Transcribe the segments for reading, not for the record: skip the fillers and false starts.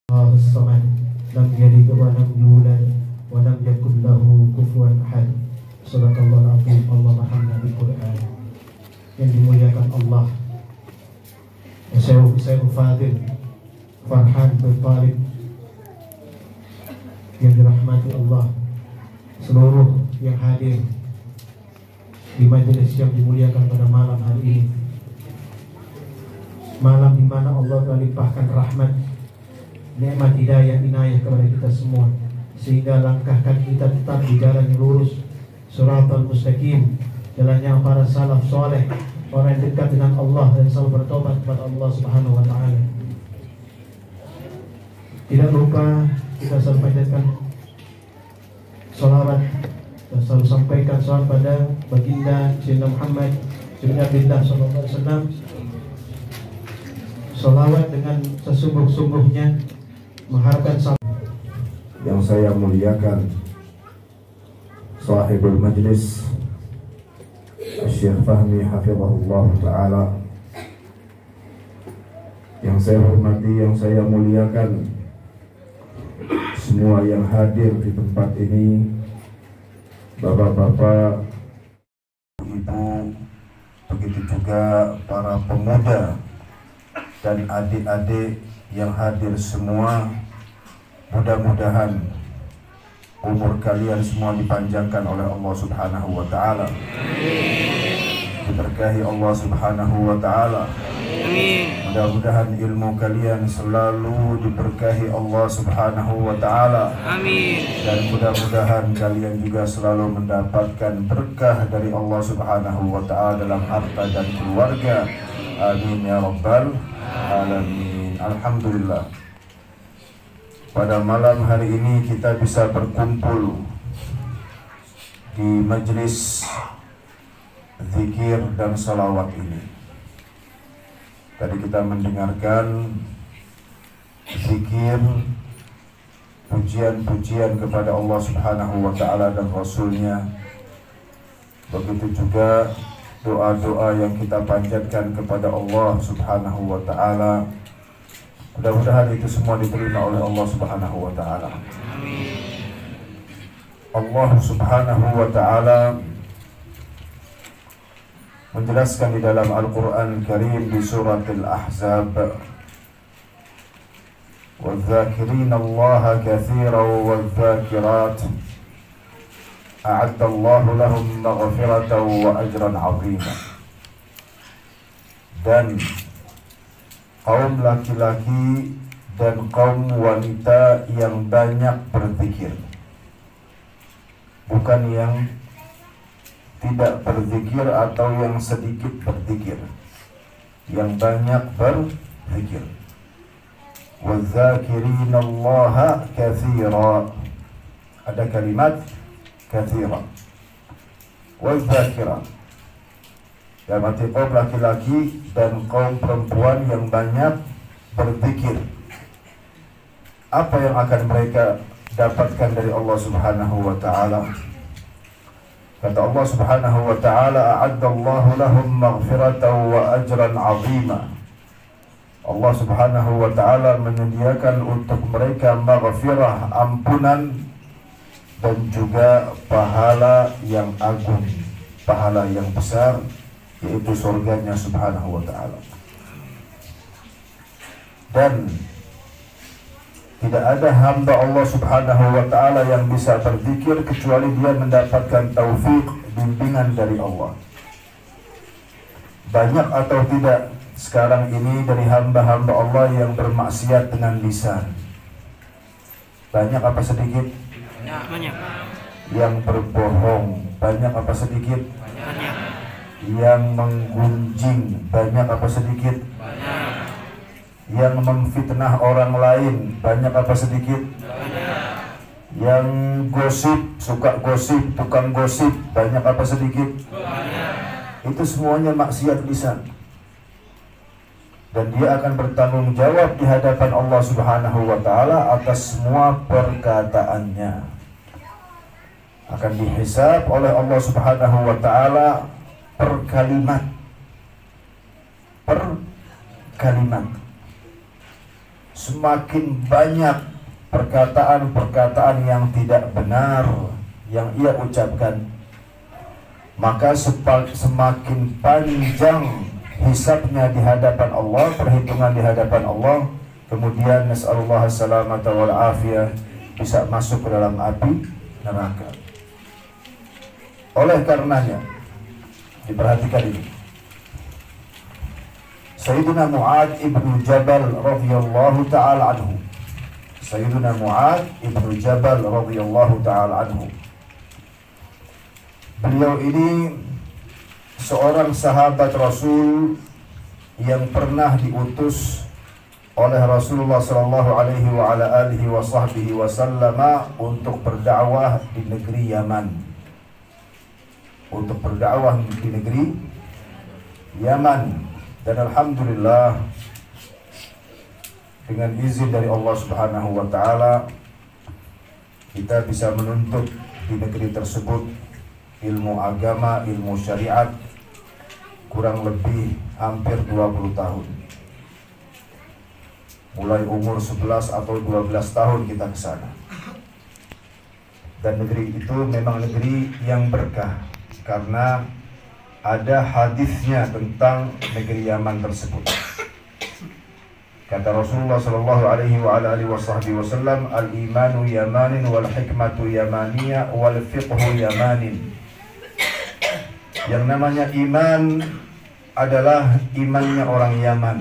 Allahus samad, lam yalid wa lam yulad wa lam yakul lahu kufuwan ahad. Shadaqallahul azim. Allah Muhammad bil Quran. Yang dimuliakan Allah, Syekh Fadil Farhan bin Talib, yang dirahmati Allah, seluruh yang hadir di majelis yang dimuliakan pada malam hari ini, malam di mana Allah telah limpahkan rahmat, nikmat hidayah, inayah kepada kita semua, sehingga langkah kaki kita tetap di jalan yang lurus, suratul mustaqim, jalannya para salaf soleh, orang yang dekat dengan Allah dan selalu bertobat kepada Allah Subhanahu wa Ta'ala. Tidak lupa kita selalu panjatkan salawat dan selalu sampaikan salawat pada baginda Sayyidina Muhammad bin Abdullah sallallahu alaihi wasallam. Salawat dengan sesungguh-sungguhnya, mengharapkan yang saya muliakan sahibul majlis Syekh Fahmi hafizahullah ta'ala, yang saya hormati, yang saya muliakan semua yang hadir di tempat ini, bapak-bapak, ibu, begitu juga para pemuda dan adik-adik yang hadir semua. Mudah-mudahan umur kalian semua dipanjangkan oleh Allah Subhanahu wa Ta'ala, diberkahi Allah Subhanahu wa Ta'ala. Mudah-mudahan ilmu kalian selalu diberkahi Allah Subhanahu wa Ta'ala. Dan mudah-mudahan kalian juga selalu mendapatkan berkah dari Allah Subhanahu wa Ta'ala dalam harta dan keluarga. Amin ya rabbal alamin. Alhamdulillah, pada malam hari ini kita bisa berkumpul di majelis zikir dan salawat ini. Tadi kita mendengarkan zikir, pujian-pujian kepada Allah Subhanahu wa Ta'ala dan Rasulnya. Begitu juga doa-doa yang kita panjatkan kepada Allah Subhanahu wa Ta'ala. Mudah-mudahan itu semua diterima oleh Allah Subhanahu wa Ta'ala. Allah Subhanahu wa Ta'ala menjelaskan di dalam Al-Quran Karim di surat Al-Ahzab, وَالذَّاكِرِينَ اللَّهَ كَثِيرًا وَالذَّاكِرَاتِ أَعَدَّ اللَّهُ لَهُمْ مَغْفِرَةً وَأَجْرًا عَظِيمًا. Dan kaum laki-laki dan kaum wanita yang banyak berzikir, bukan yang tidak berzikir atau yang sedikit berzikir, yang banyak berzikir. وَالذَّاكِرِينَ اللَّهَ كَثِيرًا, ada kalimat kathira. وَالذَّاكِرَةِ, yang arti kaum laki-laki dan kaum perempuan yang banyak berzikir. Apa yang akan mereka dapatkan dari Allah Subhanahu wa Ta'ala? Kata Allah Subhanahu wa Ta'ala, a'addallahu lahum maghfiratan wa ajran 'azima. Allah Subhanahu wa Ta'ala menyediakan untuk mereka maghfirah, ampunan, dan juga pahala yang agung, pahala yang besar, yaitu surganya Subhanahu wa Ta'ala. Dan tidak ada hamba Allah Subhanahu wa Ta'ala yang bisa berzikir kecuali dia mendapatkan taufik, bimbingan dari Allah. Banyak atau tidak sekarang ini dari hamba-hamba Allah yang bermaksiat dengan lisan? Banyak apa sedikit? Banyak. Yang berbohong banyak apa sedikit? Banyak. Yang menggunjing banyak apa sedikit? Banyak. Yang memfitnah orang lain banyak apa sedikit? Banyak. Yang gosip, suka gosip, tukang gosip banyak apa sedikit? Banyak. Itu semuanya maksiat lisan. Dan dia akan bertanggung jawab di hadapan Allah Subhanahu wa Ta'ala atas semua perkataannya. Akan dihisab oleh Allah Subhanahu wa Ta'ala per kalimat. semakin banyak perkataan-perkataan yang tidak benar yang ia ucapkan, maka semakin panjang hisabnya di hadapan Allah, perhitungan di hadapan Allah. Kemudian nas'alullah salamata wal afiyah, bisa masuk ke dalam api neraka. Oleh karenanya, diperhatikan ini, Sayyidina Mu'adz ibnu Jabal radhiyallahu ta'ala anhu, Sayyidina Mu'adz ibnu Jabal radhiyallahu ta'ala anhu, beliau ini seorang sahabat Rasul yang pernah diutus oleh Rasulullah sallallahu alaihi wa ala alihi wa sahbihi wasallam untuk berdakwah di negeri Yaman. Untuk berdakwah di negeri Yaman. Dan alhamdulillah, dengan izin dari Allah Subhanahu wa taala, kita bisa menuntut di negeri tersebut ilmu agama, ilmu syariat kurang lebih hampir 20 tahun. Mulai umur 11 atau 12 tahun kita ke sana. Dan negeri itu memang negeri yang berkah karena ada hadisnya tentang negeri Yaman tersebut. Kata Rasulullah sallallahu alaihi wa ala alihi wasallam, al-imanu yamanin wal hikmatu yamaniyah wal fiqhu yamanin. Yang namanya iman adalah imannya orang Yaman,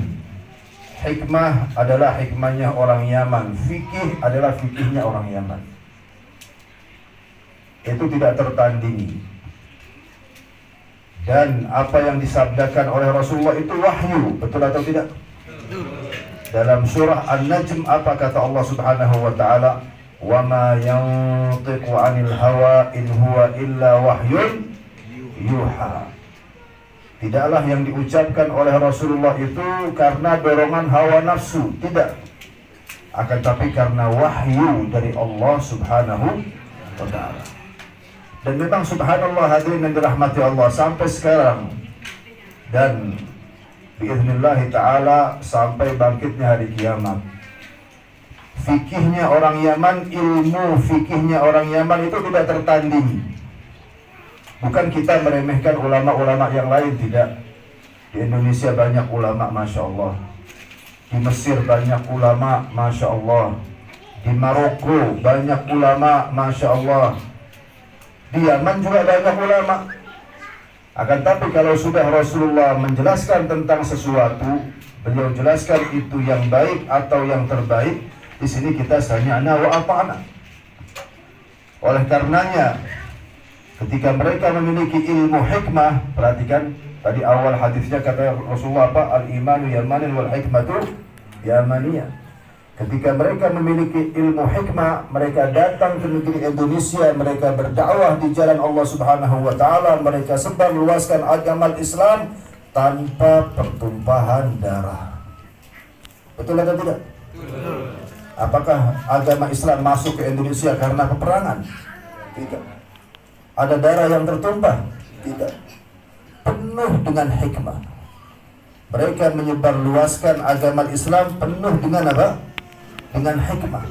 hikmah adalah hikmahnya orang Yaman, fikih adalah fikihnya orang Yaman. Itu tidak tertandingi. Dan apa yang disabdakan oleh Rasulullah itu wahyu, betul atau tidak? Dalam surah An-Najm apa kata Allah Subhanahu wa taala? Wa ma yantiqu 'anil hawa in huwa illa wahyun yuha. Tidaklah yang diucapkan oleh Rasulullah itu karena dorongan hawa nafsu, tidak. Akan tapi karena wahyu dari Allah Subhanahu wa taala. Dan memang subhanallah hadirin yang dirahmati Allah, sampai sekarang dan biiznillah ta'ala sampai bangkitnya hari kiamat, fikihnya orang Yaman, ilmu fikihnya orang Yaman itu tidak tertandingi. Bukan kita meremehkan ulama-ulama yang lain, tidak. Di Indonesia banyak ulama, Masya Allah. Di Mesir banyak ulama, Masya Allah. Di Maroko banyak ulama, Masya Allah. Di Yaman juga banyak ulama. Akan tapi kalau sudah Rasulullah menjelaskan tentang sesuatu, beliau jelaskan itu yang baik atau yang terbaik, di sini kita sami'na wa ata'na. Oleh karenanya, ketika mereka memiliki ilmu hikmah, perhatikan tadi awal hadisnya kata Rasulullah apa? Al-imanu yamanin wal hikmatu yamaniyah. Ketika mereka memiliki ilmu hikmah, mereka datang ke negeri Indonesia, mereka berdakwah di jalan Allah Subhanahu wa taala, mereka sebar luaskan agama Islam tanpa pertumpahan darah. Betul atau tidak? Betul. Apakah agama Islam masuk ke Indonesia karena peperangan? Tidak. Ada darah yang tertumpah? Tidak. Penuh dengan hikmah. Mereka menyebar luaskan agama Islam penuh dengan apa? Dengan hikmah.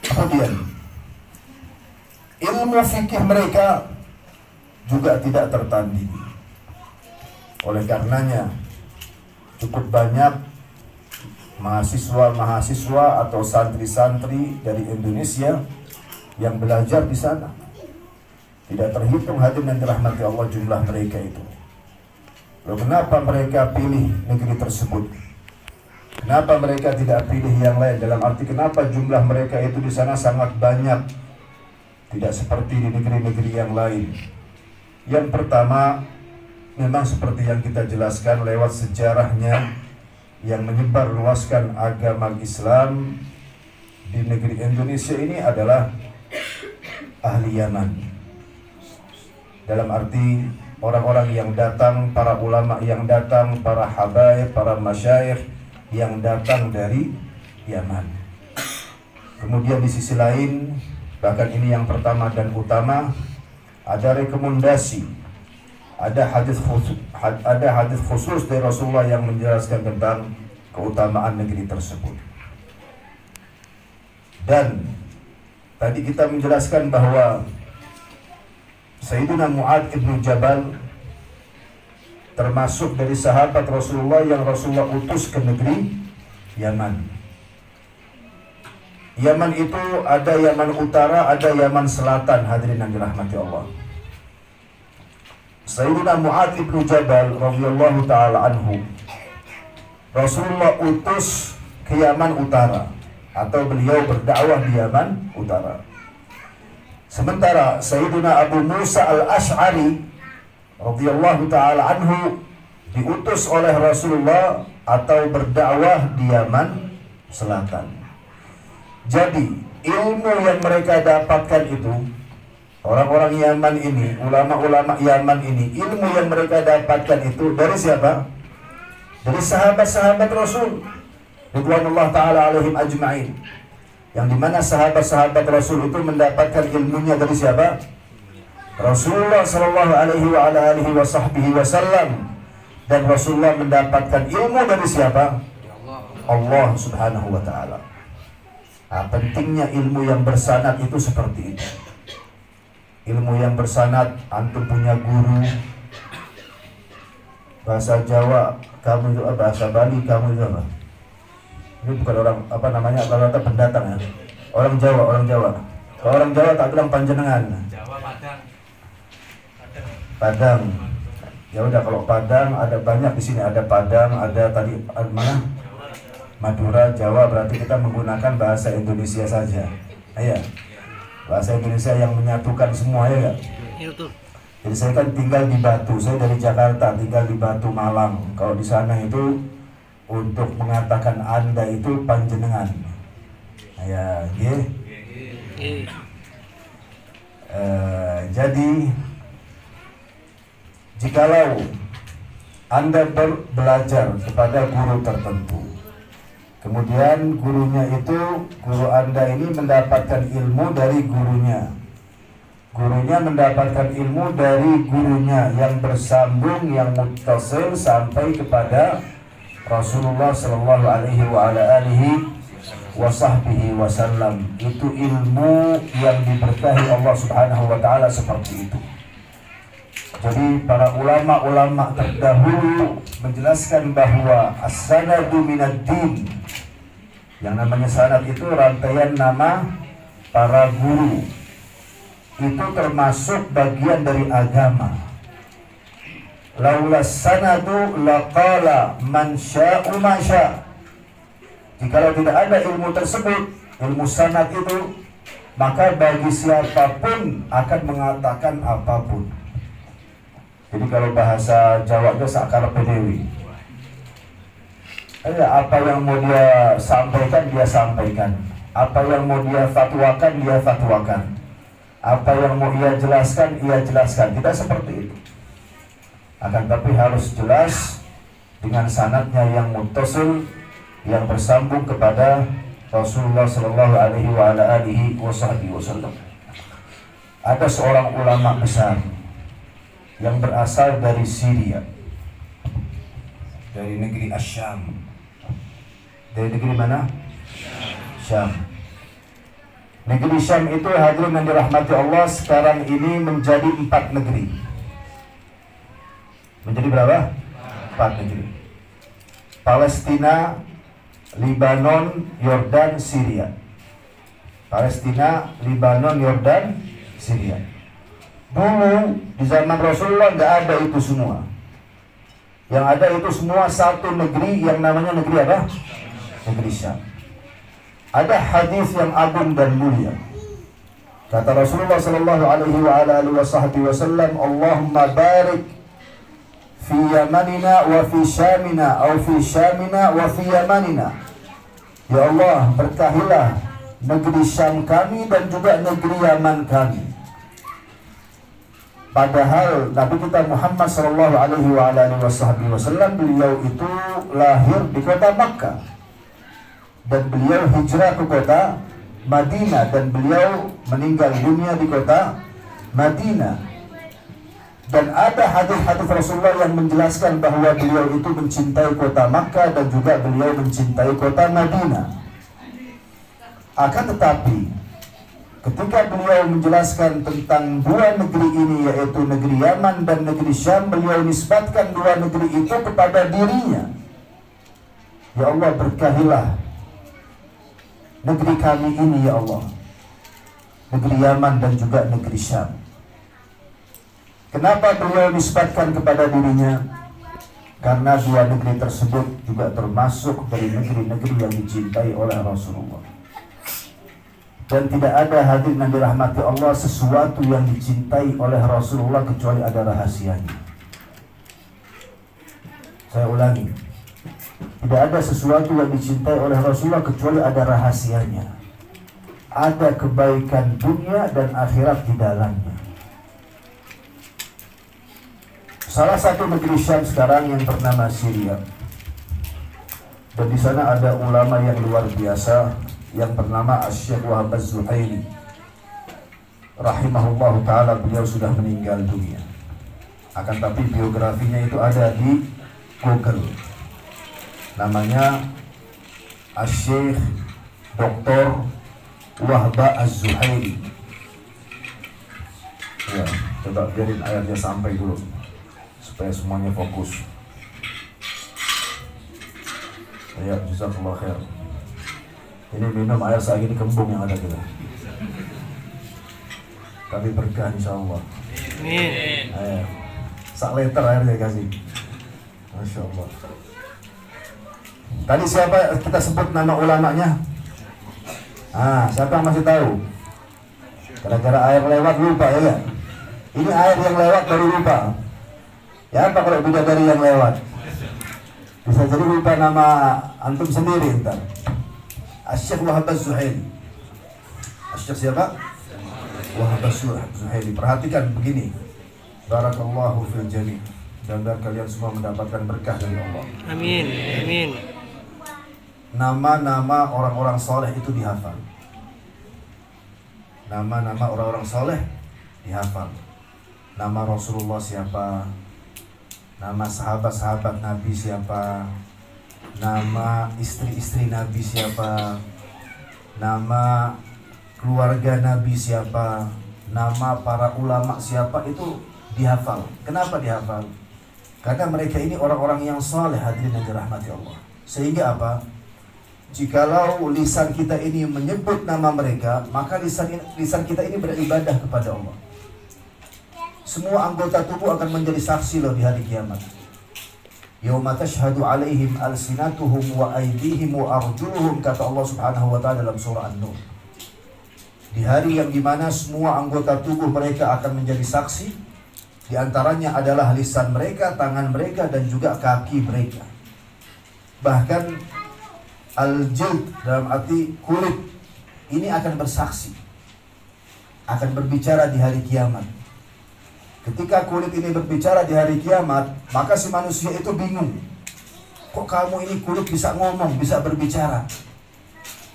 Kemudian ilmu fikih mereka juga tidak tertandingi. Oleh karenanya cukup banyak mahasiswa-mahasiswa atau santri-santri dari Indonesia yang belajar di sana. Tidak terhitung hadirin yang dirahmati Allah jumlah mereka itu. Lalu kenapa mereka pilih negeri tersebut? Kenapa mereka tidak pilih yang lain? Dalam arti kenapa jumlah mereka itu di sana sangat banyak, tidak seperti di negeri-negeri yang lain? Yang pertama, memang seperti yang kita jelaskan lewat sejarahnya, yang menyebar luaskan agama Islam di negeri Indonesia ini adalah ahli Yaman. Dalam arti orang-orang yang datang, para ulama yang datang, para habaib, para masyayikh yang datang dari Yaman. Kemudian di sisi lain, bahkan ini yang pertama dan utama, ada rekomendasi, ada hadis khusus dari Rasulullah yang menjelaskan tentang keutamaan negeri tersebut. Dan tadi kita menjelaskan bahwa Sayyidina Mu'adz ibn Jabal termasuk dari sahabat Rasulullah yang Rasulullah utus ke negeri Yaman. Yaman itu ada Yaman Utara, ada Yaman Selatan, hadirin yang dirahmati Allah. Sayyidina Mu'adz ibn Jabal radhiyallahu ta'ala anhu, Rasulullah utus ke Yaman Utara, atau beliau berdakwah di Yaman Utara. Sementara Sayyidina Abu Musa al-Ash'ari radhiyallahu ta'ala anhu diutus oleh Rasulullah atau berdakwah di Yaman Selatan. Jadi ilmu yang mereka dapatkan itu, orang-orang Yaman ini, ulama-ulama Yaman ini, ilmu yang mereka dapatkan itu dari siapa? Dari sahabat-sahabat Rasul ridwanullah ta'ala alaihim ajma'in. Yang dimana sahabat-sahabat Rasul itu mendapatkan ilmunya dari siapa? Rasulullah sallallahu alaihi wa ala alihi wa sahbihi wasallam. Dan Rasulullah mendapatkan ilmu dari siapa? Allah subhanahu wa ta'ala. Nah, pentingnya ilmu yang bersanad itu seperti itu. Ilmu yang bersanad, antum punya guru bahasa Jawa, kamu itu bahasa Bali, kamu itu apa? Ini bukan orang apa namanya, rata-rata pendatang ya. Orang Jawa, orang Jawa. Kalau orang Jawa tak bilang panjenengan. Jawa Padang. Padang. Ya udah, kalau Padang ada banyak di sini, ada Padang, ada tadi mana? Madura, Jawa, berarti kita menggunakan bahasa Indonesia saja. Iya. Bahasa Indonesia yang menyatukan semua, ya enggak? Iya tuh. Jadi saya kan tinggal di Batu, saya dari Jakarta, tinggal di Batu Malang. Kalau di sana itu untuk mengatakan Anda itu panjenengan. Ya, nggih. Jadi jikalau Anda belajar kepada guru tertentu, kemudian gurunya itu, guru Anda ini mendapatkan ilmu dari gurunya, gurunya mendapatkan ilmu dari gurunya yang bersambung, yang muttasil sampai kepada Rasulullah sallallahu alaihi wa ala alihi wa sahbihi wasallam. Itu ilmu yang diberkahi Allah subhanahu wa ta'ala seperti itu. Jadi para ulama-ulama terdahulu menjelaskan bahwa as-sanadu minad din. Yang namanya sanad itu rantaian nama para guru. Itu termasuk bagian dari agama. Laula sanadu laqala man sya'u ma sya'. Jikalau tidak ada ilmu tersebut, ilmu sanad itu, maka bagi siapapun akan mengatakan apapun. Jadi kalau bahasa Jawa itu sakar pedewi. Apa yang mau dia sampaikan, dia sampaikan. Apa yang mau dia fatwakan, dia fatwakan. Apa yang mau ia jelaskan, ia jelaskan. Tidak seperti itu. Akan tapi harus jelas dengan sanadnya yang muttasil, yang bersambung kepada Rasulullah sallallahu alaihi wa ala alihi wasallam. Ada seorang ulama besar yang berasal dari Syria, dari negeri Asyam. Dari negeri mana? Syam. Negeri Syam itu, hadirin yang dirahmati Allah, sekarang ini menjadi 4 negeri. Menjadi berapa? 4 negeri. Palestina, Libanon, Yordan, Syria. Palestina, Libanon, Yordan, Syria. Dulu di zaman Rasulullah nggak ada itu semua. Yang ada itu semua satu negeri yang namanya negeri apa? Negeri Syam. Ada hadis yang agung dan mulia. Kata Rasulullah sallallahu alaihi wa alihi wasallam, Allahumma barik fi yamanina wa fi syamina, atau fi syamina wa fi yamanina. Ya Allah, berkahilah negeri Syam kami dan juga negeri Yaman kami. Padahal Nabi kita Muhammad sallallahu alaihi wa alihi wasallam, beliau itu lahir di kota Makkah dan beliau hijrah ke kota Madinah dan beliau meninggal dunia di kota Madinah. Dan ada hadis-hadis Rasulullah yang menjelaskan bahwa beliau itu mencintai kota Makkah dan juga beliau mencintai kota Madinah. Akan tetapi ketika beliau menjelaskan tentang dua negeri ini, yaitu negeri Yaman dan negeri Syam, beliau nisbatkan dua negeri itu kepada dirinya. Ya Allah, berkahilah negeri kami ini ya Allah, negeri Yaman dan juga negeri Syam. Kenapa beliau nisbatkan kepada dirinya? Karena dua negeri tersebut juga termasuk dari negeri-negeri yang dicintai oleh Rasulullah. Dan tidak ada hadirin yang dirahmati Allah sesuatu yang dicintai oleh Rasulullah kecuali ada rahasianya. Saya ulangi, tidak ada sesuatu yang dicintai oleh Rasulullah kecuali ada rahasianya. Ada kebaikan dunia dan akhirat di dalamnya. Salah satu negeri Syam sekarang yang bernama Syria, dan di sana ada ulama yang luar biasa yang bernama Syekh Wahab Az-Zuhaili rahimahullah ta'ala. Beliau sudah meninggal dunia, akan tapi biografinya itu ada di Google. Namanya Syekh Dr. Wahab Az-Zuhaili. Ya, coba biarin ayatnya sampai dulu supaya semuanya fokus. Ya, jazakallah khair. Ini minum air segini kembung yang ada kita. Tapi berkah insyaallah. Amin. Ayo. Sak liter air dia kasih. Masya Allah. Tadi siapa kita sebut nama ulamanya? Siapa yang masih tahu? Gara-gara air lewat lupa ya kan? Ini air yang lewat baru lupa. Ya apa kalau bidadari yang lewat? Bisa jadi lupa nama antum sendiri ntar. Syekh Wahab Az-Zuhaili. Syekh siapa? Wahab Az-Zuhaili. Perhatikan begini. Barakallahu fil jami'. Dan kalian semua mendapatkan berkah dari Allah. Amin. Amin. Nama-nama orang-orang soleh itu dihafal. Nama-nama orang-orang soleh dihafal. Nama Rasulullah siapa? Nama sahabat-sahabat Nabi siapa? Nama istri-istri Nabi siapa? Nama keluarga Nabi siapa? Nama para ulama siapa? Itu dihafal. Kenapa dihafal? Karena mereka ini orang-orang yang saleh, hadirin yang dirahmati Allah. Sehingga apa? Jikalau lisan kita ini menyebut nama mereka, maka lisan kita ini beribadah kepada Allah. Semua anggota tubuh akan menjadi saksi loh di hari kiamat. Yauma tashhadu alaihim alsinatuhum wa aydihim wa arjuluhum, kata Allah Subhanahu wa taala dalam surah An-Nur. Di hari yang dimana semua anggota tubuh mereka akan menjadi saksi, di antaranya adalah lisan mereka, tangan mereka dan juga kaki mereka. Bahkan al-jild dalam arti kulit ini akan bersaksi, akan berbicara di hari kiamat. Ketika kulit ini berbicara di hari kiamat, maka si manusia itu bingung. Kok kamu ini kulit bisa ngomong, bisa berbicara?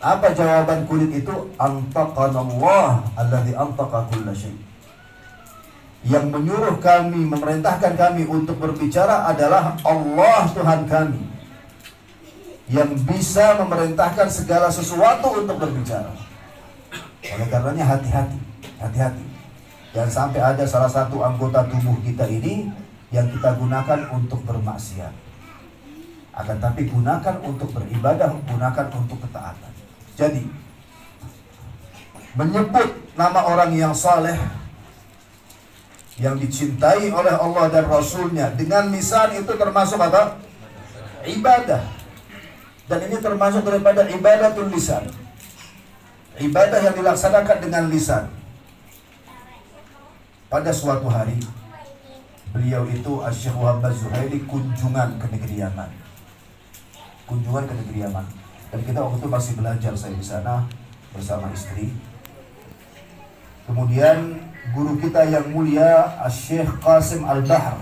Apa jawaban kulit itu? Antaqanallah alladzi antaqa kulla syai'. Yang menyuruh kami, memerintahkan kami untuk berbicara adalah Allah Tuhan kami, yang bisa memerintahkan segala sesuatu untuk berbicara. Oleh karenanya hati-hati, hati-hati. Jangan sampai ada salah satu anggota tubuh kita ini yang kita gunakan untuk bermaksiat. Akan tapi gunakan untuk beribadah, gunakan untuk ketaatan. Jadi, menyebut nama orang yang saleh, yang dicintai oleh Allah dan Rasulnya dengan lisan itu termasuk apa? Ibadah. Dan ini termasuk daripada ibadatul lisan. Ibadah yang dilaksanakan dengan lisan. Pada suatu hari, beliau itu Syekh Wahab Az-Zuhaili kunjungan ke negeri Yaman. Kunjungan ke negeri Yaman. Dan kita waktu itu masih belajar, saya di sana bersama istri. Kemudian guru kita yang mulia Syekh Qasim Al-Bahr,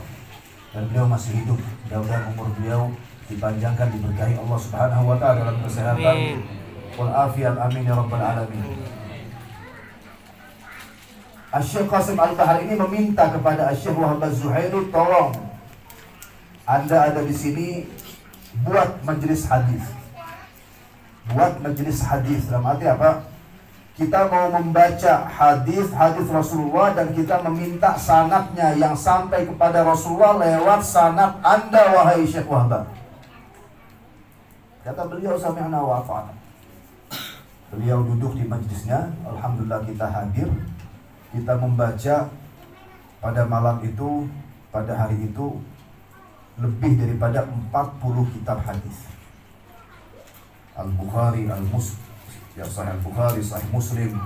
dan beliau masih hidup. Mudah-mudahan umur beliau dipanjangkan, diberkahi Allah Subhanahu wa taala dalam kesehatan wal afiat, amin ya rabbal alamin. Syekh Qasim Al-Bahar ini meminta kepada Syekh Wahab Az-Zuhairi, tolong Anda ada di sini buat majelis hadis. Buat majelis hadis dalam arti apa? Kita mau membaca hadis-hadis Rasulullah dan kita meminta sanadnya yang sampai kepada Rasulullah lewat sanad Anda wahai Syekh Wahab. Kata beliau, sami'na wa ata'na. Beliau duduk di majelisnya, alhamdulillah kita hadir. Kita membaca pada malam itu, pada hari itu lebih daripada 40 kitab hadis. Al-Bukhari, Sahih Al-Bukhari, Sahih Muslim,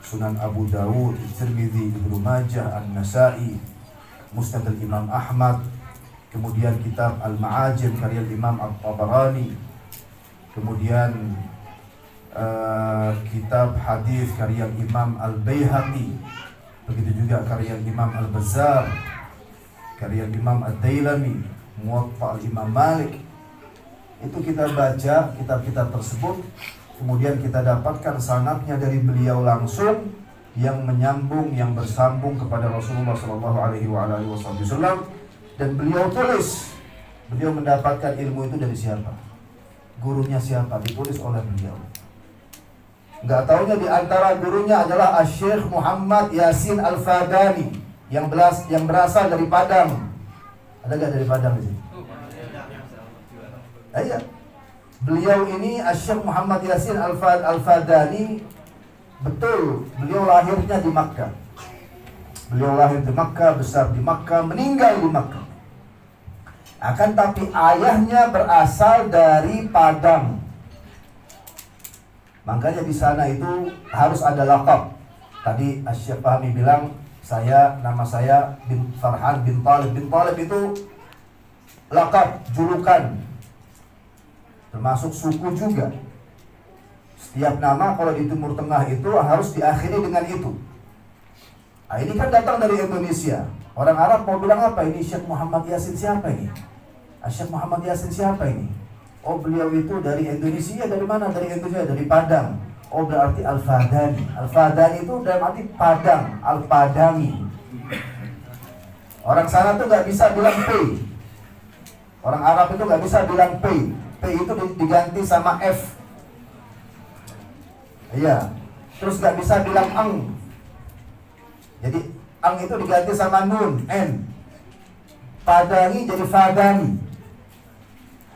Sunan Abu Dawud, Tirmidzi, Ibnu Majah, An-Nasa'i, Musnad al-Imam Ahmad, kemudian kitab Al-Ma'ajim karya Imam At-Tabarani, kemudian kitab hadis karya Imam Al-Baihaqi, begitu juga karya Imam Al-Bazzar, karya Imam Ad-Dailami, Muwatta Imam Malik. Itu kita baca kitab-kitab tersebut, kemudian kita dapatkan sanadnya dari beliau langsung yang menyambung, yang bersambung kepada Rasulullah Shallallahu Alaihi Wasallam. Dan beliau tulis, beliau mendapatkan ilmu itu dari siapa? Gurunya siapa? Ditulis oleh beliau. Nggak taunya di antara gurunya adalah Syekh Muhammad Yasin Al-Fadani yang berasal dari Padang. Ada nggak dari Padang di sini? Iya. Beliau ini Syekh Muhammad Yasin Al-Fadani, betul, beliau lahirnya di Makkah. Beliau lahir di Makkah, besar di Makkah, meninggal di Makkah. Akan tapi ayahnya berasal dari Padang. Makanya di sana itu harus ada laqab. Tadi Syekh Fahmi bilang, nama saya bin Farhan bin Talib. Bin Talib itu laqab, julukan, termasuk suku juga. Setiap nama kalau di Timur Tengah itu harus diakhiri dengan itu. Nah, ini kan datang dari Indonesia. Orang Arab mau bilang apa? Ini Syekh Muhammad Yasin siapa ini? Syekh Muhammad Yasin siapa ini? Oh, beliau itu dari Indonesia. Dari mana? Dari Indonesia, dari Padang. Oh, berarti Al-Fadani. Al-Fadani itu dalam arti Padang, Al-Padani. Orang sana tuh nggak bisa bilang P. Orang Arab itu nggak bisa bilang P. P itu diganti sama F. Iya. Terus nggak bisa bilang ang. Jadi ang itu diganti sama nun, N. Padani jadi Fadani.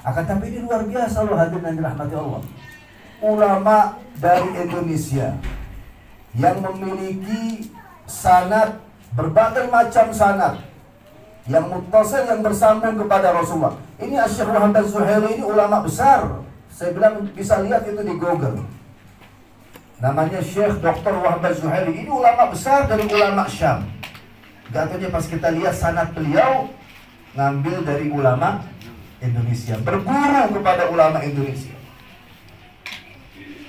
Akan tapi ini luar biasa loh, hadirin yang dirahmati Allah. Ulama dari Indonesia yang memiliki sanad, berbagai macam sanad, yang muttasil, yang bersambung kepada Rasulullah. Ini Syekh Wahab Az-Zuhairi ini ulama besar. Saya bilang bisa lihat itu di Google. Namanya Syekh Dr. Wahab Az-Zuhairi. Ini ulama besar dari ulama Syam. Gak tahu pas kita lihat sanad beliau ngambil dari ulama Indonesia, berguru kepada ulama Indonesia.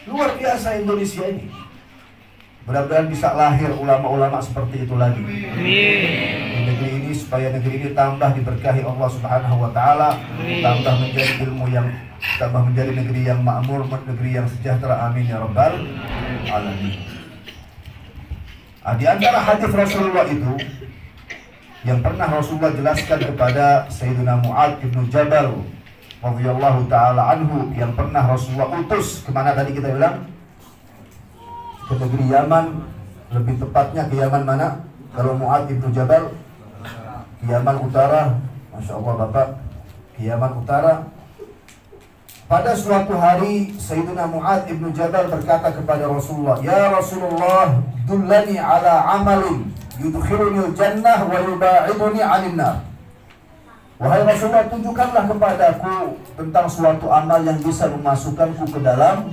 Luar biasa Indonesia ini. Mudah-mudahan bisa lahir ulama-ulama seperti itu lagi. Di negeri ini, supaya negeri ini tambah diberkahi Allah Subhanahu wa taala, tambah menjadi ilmu yang, tambah menjadi negeri yang makmur, negeri yang sejahtera. Amin ya rabbal alamin. Di antara hadis Rasulullah itu yang pernah Rasulullah jelaskan kepada Sayyidina Mu'adz bin Jabal radhiyallahu ta'ala anhu, yang pernah Rasulullah utus kemana tadi kita bilang? Ke negeri Yaman, lebih tepatnya ke Yaman mana? Kalau Mu'adz bin Jabal ke Yaman Utara. Masya Allah Bapak, ke Yaman Utara. Pada suatu hari Sayyidina Mu'adz bin Jabal berkata kepada Rasulullah, "Ya Rasulullah, dullani ala amalin yudkhilunil jannah wa yuba'iduni 'anil nar." Wahai Rasulullah, tunjukkanlah kepadaku tentang suatu amal yang bisa memasukkanku ke dalam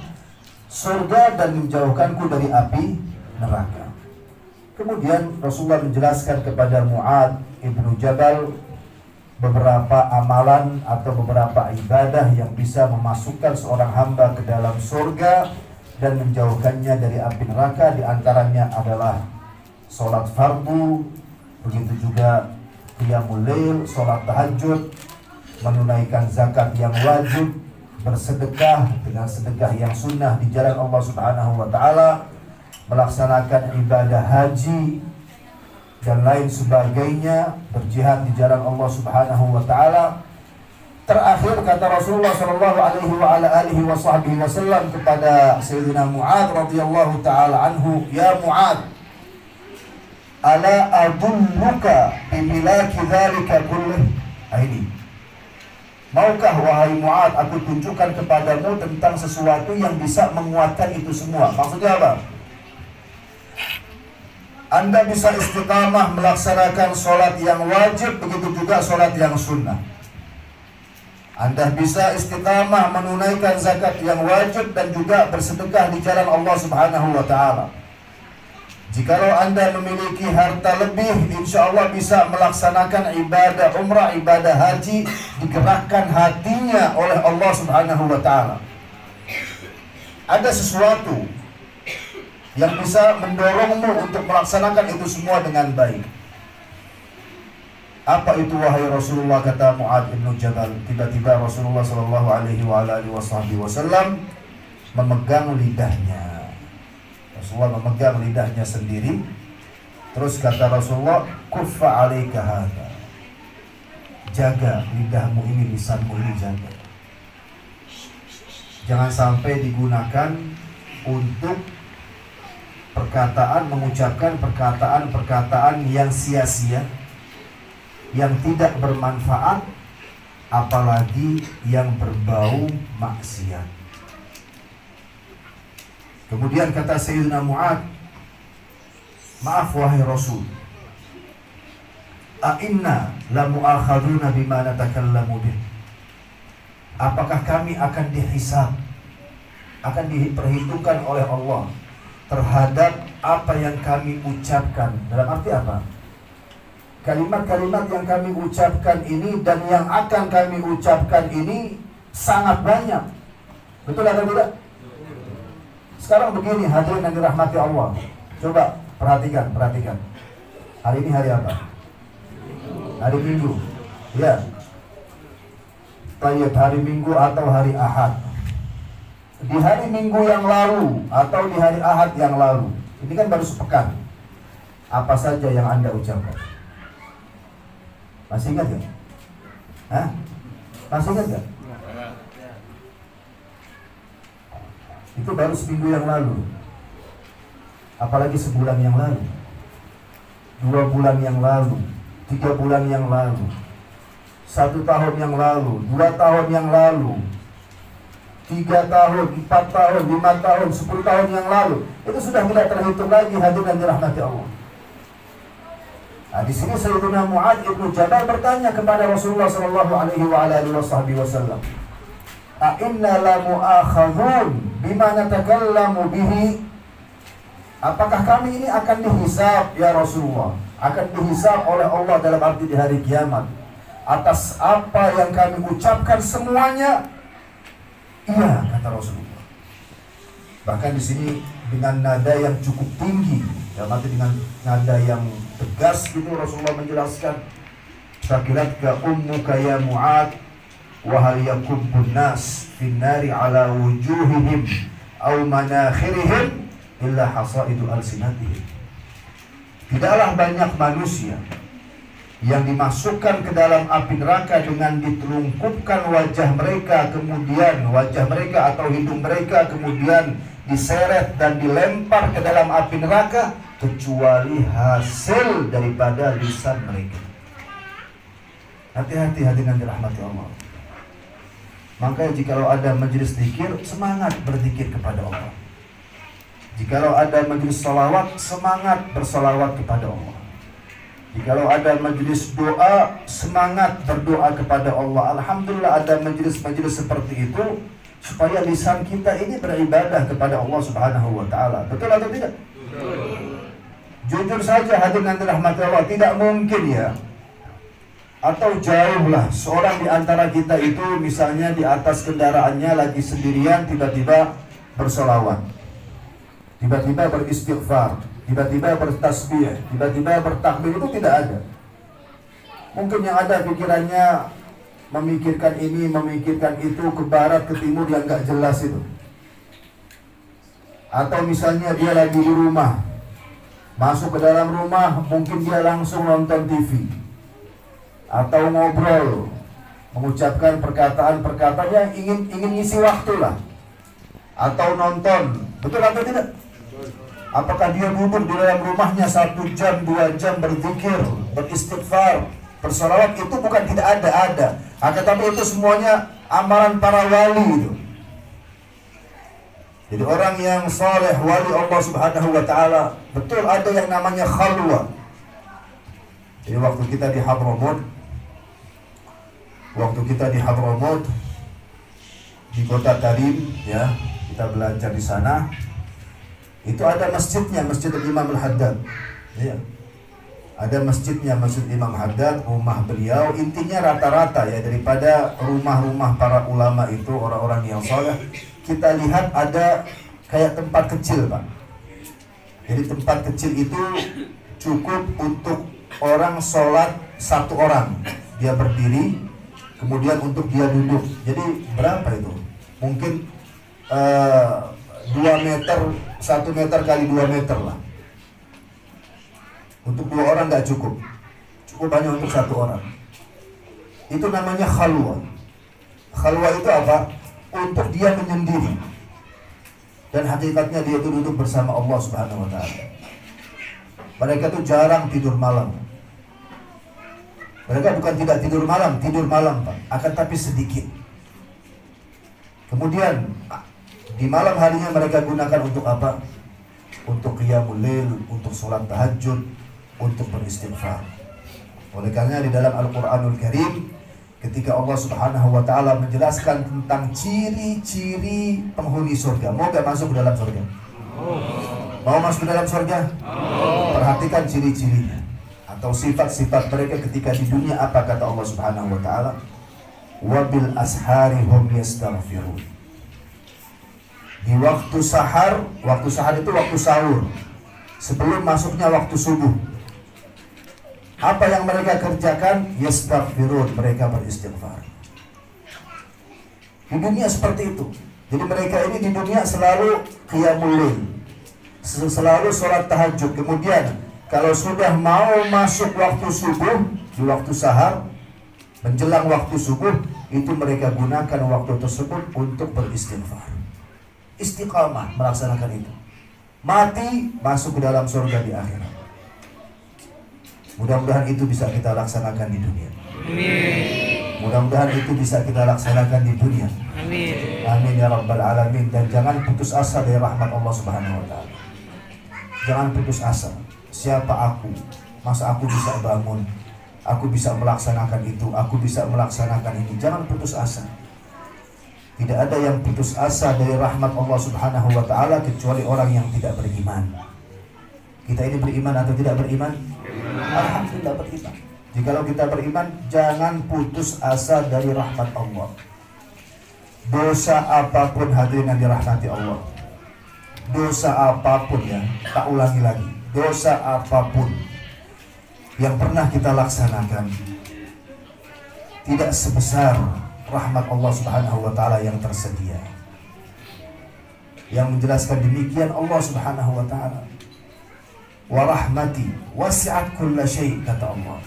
surga dan menjauhkanku dari api neraka. Kemudian Rasulullah menjelaskan kepada Mu'adz ibnu Jabal beberapa amalan atau beberapa ibadah yang bisa memasukkan seorang hamba ke dalam surga dan menjauhkannya dari api neraka. Di antaranya adalah sholat fardu, begitu juga qiyamul lail, sholat tahajud, menunaikan zakat yang wajib, bersedekah dengan sedekah yang sunnah di jalan Allah Subhanahu wa taala, melaksanakan ibadah haji, dan lain sebagainya, berjihad di jalan Allah Subhanahu wa taala. Terakhir kata Rasulullah sallallahu alaihi wasallam kepada Sayyidina Mu'adz radhiyallahu taala anhu, "Ya Mu'adz, ala adulluka bimilaki dzalika kullih?" Ini, maukah wahai Mu'adz aku tunjukkan kepadamu tentang sesuatu yang bisa menguatkan itu semua? Maksudnya apa? Anda bisa istiqamah melaksanakan sholat yang wajib, begitu juga sholat yang sunnah. Anda bisa istiqamah menunaikan zakat yang wajib dan juga bersedekah di jalan Allah Subhanahu wa taala. Jikalau Anda memiliki harta lebih, insya Allah bisa melaksanakan ibadah umrah, ibadah haji, digerakkan hatinya oleh Allah Subhanahu wa taala. Ada sesuatu yang bisa mendorongmu untuk melaksanakan itu semua dengan baik. Apa itu wahai Rasulullah, kata Mu'adz bin Jabal. Tiba-tiba Rasulullah sallallahu alaihi wasallam memegang lidahnya. Rasulullah memegang lidahnya sendiri. Terus kata Rasulullah, "Kuffa 'alaika hadza." Jaga lidahmu ini, lisanmu ini jaga. Jangan sampai digunakan untuk mengucapkan perkataan-perkataan yang sia-sia, yang tidak bermanfaat, apalagi yang berbau maksiat. Kemudian kata Sayyidina Mu'adz, "Maaf wahai Rasul, a'inna la mu'akhaduna bima natakallamu bih?" Apakah kami akan dihisab, akan diperhitungkan oleh Allah terhadap apa yang kami ucapkan? Dalam arti apa? Kalimat-kalimat yang kami ucapkan ini dan yang akan kami ucapkan ini sangat banyak. Betul atau tidak? Sekarang begini, hadirin yang dirahmati Allah, coba perhatikan. Hari ini hari apa? Hari Minggu. Ya. Baik, hari Minggu atau hari Ahad. Di hari Minggu yang lalu atau di hari Ahad yang lalu, ini kan baru sepekan, apa saja yang Anda ucapkan? Masih ingat gak? Hah? Masih ingat gak? Itu baru seminggu yang lalu. Apalagi sebulan yang lalu, 2 bulan yang lalu, 3 bulan yang lalu, 1 tahun yang lalu, 2 tahun yang lalu, 3 tahun, 4 tahun, 5 tahun, 10 tahun yang lalu. Itu sudah tidak terhitung lagi, hadirin yang dirahmati Allah. Nah, di sini Sayyidina Mu'adz bin Jabal bertanya kepada Rasulullah sallallahu alaihi wasallam, "A'inna la mu'akhadhun bima natakallamu bihi?" Apakah kami ini akan dihisab ya Rasulullah? Akan dihisab oleh Allah dalam arti di hari kiamat atas apa yang kami ucapkan semuanya? Iya, kata Rasulullah. Bahkan di sini dengan nada yang cukup tinggi, dalam arti dengan nada yang tegas gitu, Rasulullah menjelaskan, "Sakilatka ummuka ya Mu'adz wa hal yakubbun nas fin nari ala wujuhihim aw manakhirihim illa hasaidu alsinatihim." Tidaklah banyak manusia yang dimasukkan ke dalam api neraka dengan ditelungkupkan wajah mereka, kemudian wajah mereka atau hidung mereka kemudian diseret dan dilempar ke dalam api neraka, kecuali hasil daripada lisan mereka. Hati-hati hadirin dirahmati Allah. Makanya jikalau ada majelis zikir, semangat berzikir kepada Allah. Jikalau ada majelis salawat, semangat bersalawat kepada Allah. Jikalau ada majelis doa, semangat berdoa kepada Allah. Alhamdulillah ada majelis-majelis seperti itu, supaya lisan kita ini beribadah kepada Allah Subhanahu wa taala. Betul atau tidak? Betul. Jujur saja hadirin yang dirahmati Allah, tidak mungkin ya, atau jauhlah seorang di antara kita itu misalnya di atas kendaraannya lagi sendirian, tiba-tiba bersolawat, tiba-tiba beristighfar, tiba-tiba bertasbih, tiba-tiba bertakbir. Itu tidak ada. Mungkin yang ada pikirannya memikirkan ini, memikirkan itu, ke barat, ke timur yang gak jelas itu. Atau misalnya dia lagi di rumah, Masuk ke dalam rumah, mungkin dia langsung nonton TV atau ngobrol, mengucapkan perkataan-perkataan yang ingin ngisi waktu lah, atau nonton. Betul atau tidak? Apakah dia duduk di dalam rumahnya 1 jam, 2 jam berzikir, beristighfar, bersolawat? Itu bukan tidak ada. Akan tapi itu semuanya amalan para wali itu. Jadi orang yang saleh, wali Allah Subhanahu wa ta'ala, betul ada yang namanya khalwa. Jadi waktu kita di Hadramut, di kota Tarim, ya, kita belajar di sana. Itu ada masjidnya, Masjid Imam Al-Haddad, ya. Ada masjidnya, Masjid Imam Haddad, rumah beliau. Intinya rata-rata ya, daripada rumah-rumah para ulama itu, orang-orang yang saleh, kita lihat ada kayak tempat kecil, Pak. Jadi tempat kecil itu cukup untuk orang sholat 1 orang. Dia berdiri, kemudian untuk dia duduk. Jadi berapa itu? Mungkin 2 meter, 1 meter kali 2 meter lah. Untuk 2 orang nggak cukup. Cukup hanya untuk 1 orang. Itu namanya khalwa. Khalwa itu apa? Untuk dia menyendiri. Dan hakikatnya dia itu duduk bersama Allah Subhanahu wa ta'ala. Mereka tuh jarang tidur malam. Mereka bukan tidak tidur malam Pak, akan tapi sedikit. Kemudian di malam harinya mereka gunakan untuk apa? Untuk qiyamul lail, untuk sholat tahajud, untuk beristighfar. Oleh karena di dalam Al-Quranul Karim, ketika Allah Subhanahu wa ta'ala menjelaskan tentang ciri-ciri penghuni surga. Mau gak masuk ke dalam surga? Mau masuk ke dalam surga? Perhatikan ciri-cirinya atau sifat-sifat mereka ketika di dunia. Apa kata Allah Subhanahu wa ta'ala? Wabil ashari hum yastaghfirun. Di waktu sahar itu waktu sahur, sebelum masuknya waktu subuh, apa yang mereka kerjakan? Yastaghfirun, mereka beristighfar. Di dunia seperti itu. Jadi mereka ini di dunia selalu qiyamul lail, selalu sholat tahajud. Kemudian kalau sudah mau masuk waktu subuh, di waktu sahar, menjelang waktu subuh, itu mereka gunakan waktu tersebut untuk beristighfar. Istiqamah melaksanakan itu. Mati, masuk ke dalam surga di akhirat. Mudah-mudahan itu bisa kita laksanakan di dunia. Amin. Mudah-mudahan itu bisa kita laksanakan di dunia. Amin. Amin ya rabbal alamin. Dan jangan putus asa dari rahmat Allah Subhanahu wa ta'ala. Jangan putus asa. Siapa aku? Masa aku bisa bangun? Aku bisa melaksanakan itu, aku bisa melaksanakan ini. Jangan putus asa. Tidak ada yang putus asa dari rahmat Allah Subhanahu wa ta'ala kecuali orang yang tidak beriman. Kita ini beriman atau tidak beriman? Alhamdulillah beriman. Jikalau kita beriman, jangan putus asa dari rahmat Allah. Dosa apapun hadirin yang dirahmati Allah, dosa apapun, ya, tak ulangi lagi, dosa apapun yang pernah kita laksanakan tidak sebesar rahmat Allah Subhanahu wa ta'ala yang tersedia. Yang menjelaskan demikian Allah Subhanahu wa ta'ala, wa rahmati wasi'at kulla syai', kata Allah.